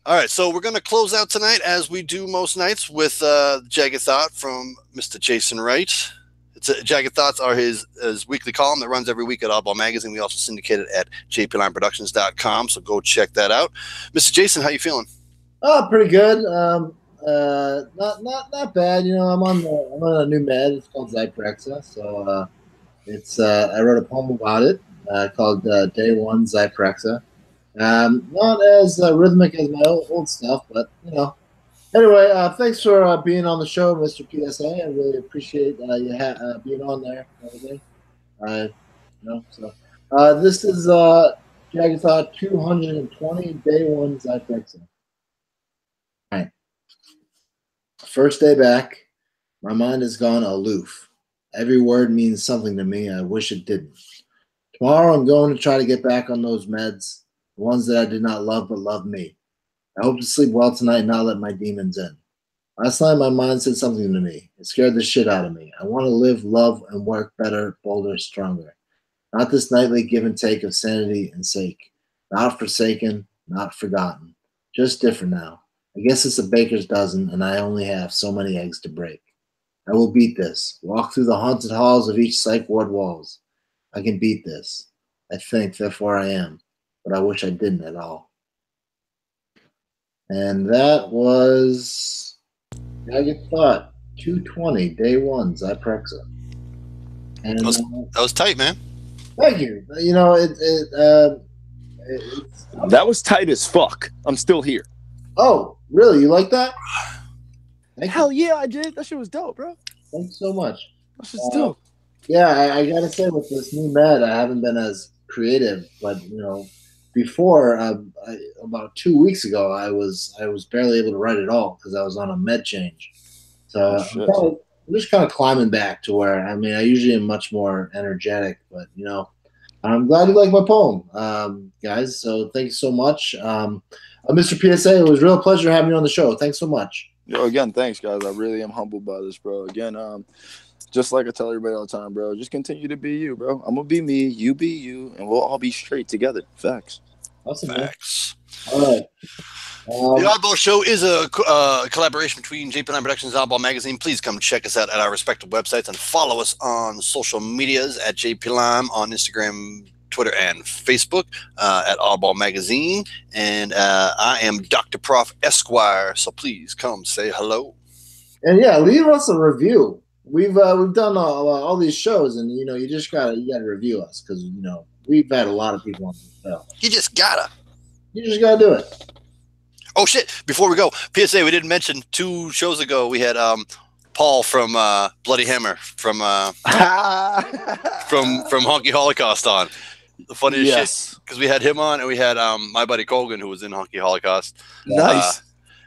All right, so we're going to close out tonight, as we do most nights, with Jagged Thought from Mr. Jason Wright. Jagged Thoughts are his weekly column that runs every week at Oddball Magazine. We also syndicate it at jplineproductions.com, so go check that out. Mr. Jason, how you feeling? Oh, pretty good. Not bad. You know, I'm on a new med. It's called Zyprexa. So I wrote a poem about it called Day One Zyprexa. Not as rhythmic as my old stuff, but you know. Anyway, thanks for being on the show, Mr. PSA. I really appreciate you being on there and everything. This is Jagged Thought 220, Day One Zyprexa. All right. First day back, my mind has gone aloof. Every word means something to me. I wish it didn't. Tomorrow I'm going to try to get back on those meds, the ones that I did not love but love me. I hope to sleep well tonight and not let my demons in. Last night my mind said something to me. It scared the shit out of me. I want to live, love, and work better, bolder, stronger. Not this nightly give and take of sanity and sake. Not forsaken, not forgotten. Just different now. I guess it's a baker's dozen, and I only have so many eggs to break. I will beat this. Walk through the haunted halls of each psych ward walls. I can beat this. I think, therefore I am. But I wish I didn't at all. And that was Jagged Thought 220, Day One, Zyprexa. And that was tight, man. Thank you. You know, that was tight as fuck. I'm still here. Oh, really? You like that? Hell yeah, I did. That shit was dope, bro. Thanks so much. That shit's dope. Yeah, I gotta say, with this new med, I haven't been as creative, but you know, before about 2 weeks ago, I was barely able to write at all because I was on a med change. So I'm just kind of climbing back to where, I mean, I usually am much more energetic, but you know, I'm glad you like my poem, guys. So thank you so much. Mr. PSA, it was a real pleasure having you on the show. Thanks so much. Yo, again, thanks, guys. I really am humbled by this, bro. Again, just like I tell everybody all the time, bro, just continue to be you, bro. I'm going to be me, you be you, and we'll all be straight together. Facts. Awesome, Facts. Man. All right. The Oddball Show is a collaboration between JP9 Productions and Oddball Magazine. Please come check us out at our respective websites and follow us on social medias at JP Lime on Instagram, Twitter, and Facebook, at Oddball Magazine. And I am Dr. Prof Esquire, so please come say hello. And yeah, leave us a review. We've done all these shows, and you know, you gotta review us, because you know, we've had a lot of people on the show. You just gotta do it. Oh shit! Before we go, PSA, we didn't mention 2 shows ago we had Paul from Bloody Hammer from Honky Holocaust on. The funniest shit, because we had him on, and we had my buddy Colgan, who was in Honky Holocaust. Nice.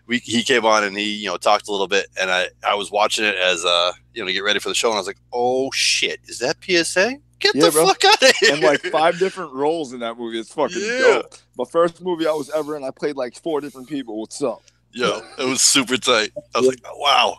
He came on and he talked a little bit, and I was watching it as to get ready for the show, and I was like, oh shit, is that PSA? Get the fuck out of here. And like 5 different roles in that movie. It's fucking dope. My first movie I was ever in, I played like 4 different people. What's up? Yo, it was super tight. I was like, wow.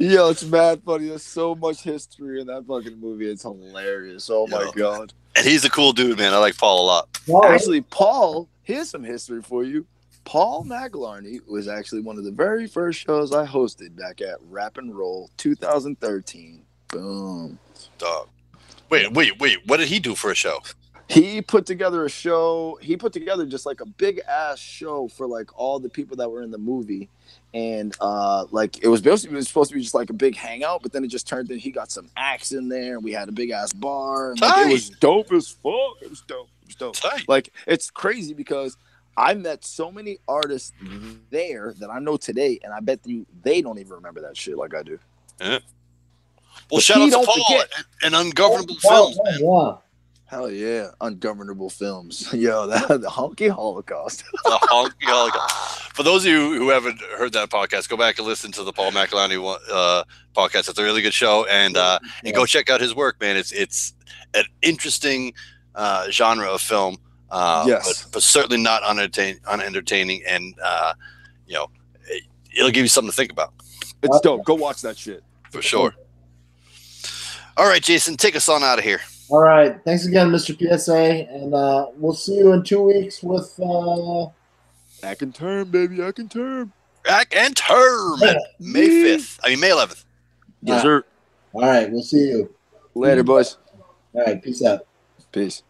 Yo, it's mad funny. There's so much history in that fucking movie. It's hilarious. Oh my god. And he's a cool dude, man. I like Paul a lot. Actually, Paul, here's some history for you. Paul McElarney was actually one of the very first shows I hosted back at Rap and Roll 2013. Boom. Dog. Wait. What did he do for a show? He put together a show. He put together just like a big ass show for like all the people that were in the movie. And like it was supposed to be just like a big hangout, but then it just turned in. He got some acts in there, and we had a big ass bar. And, like, it was dope as fuck. It was dope. Tight. Like, it's crazy because I met so many artists there that I know today, and I bet you they don't even remember that shit like I do. Yeah. Well, shout out to Paul and Ungovernable Films, man. Yeah. Hell yeah, Ungovernable Films. Yo, the Honky Holocaust. The Honky Holocaust. For those of you who haven't heard that podcast, go back and listen to the Paul McElarney podcast. It's a really good show, and go check out his work, man. It's an interesting genre of film, but certainly not unentertaining, and it'll give you something to think about. It's dope. Go watch that shit for sure. All right, Jason, take us on out of here. All right. Thanks again, Mr. PSA. And we'll see you in 2 weeks with I can turn, baby. I can turn. Back and term. May 5th. I mean, May 11th. Yes, sir. All right, we'll see you. Later, boys. All right, peace out. Peace.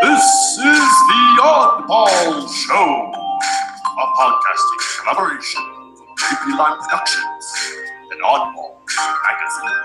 This is the Oddball Show, a podcasting collaboration from Creepy Line Productions and Oddball Magazine.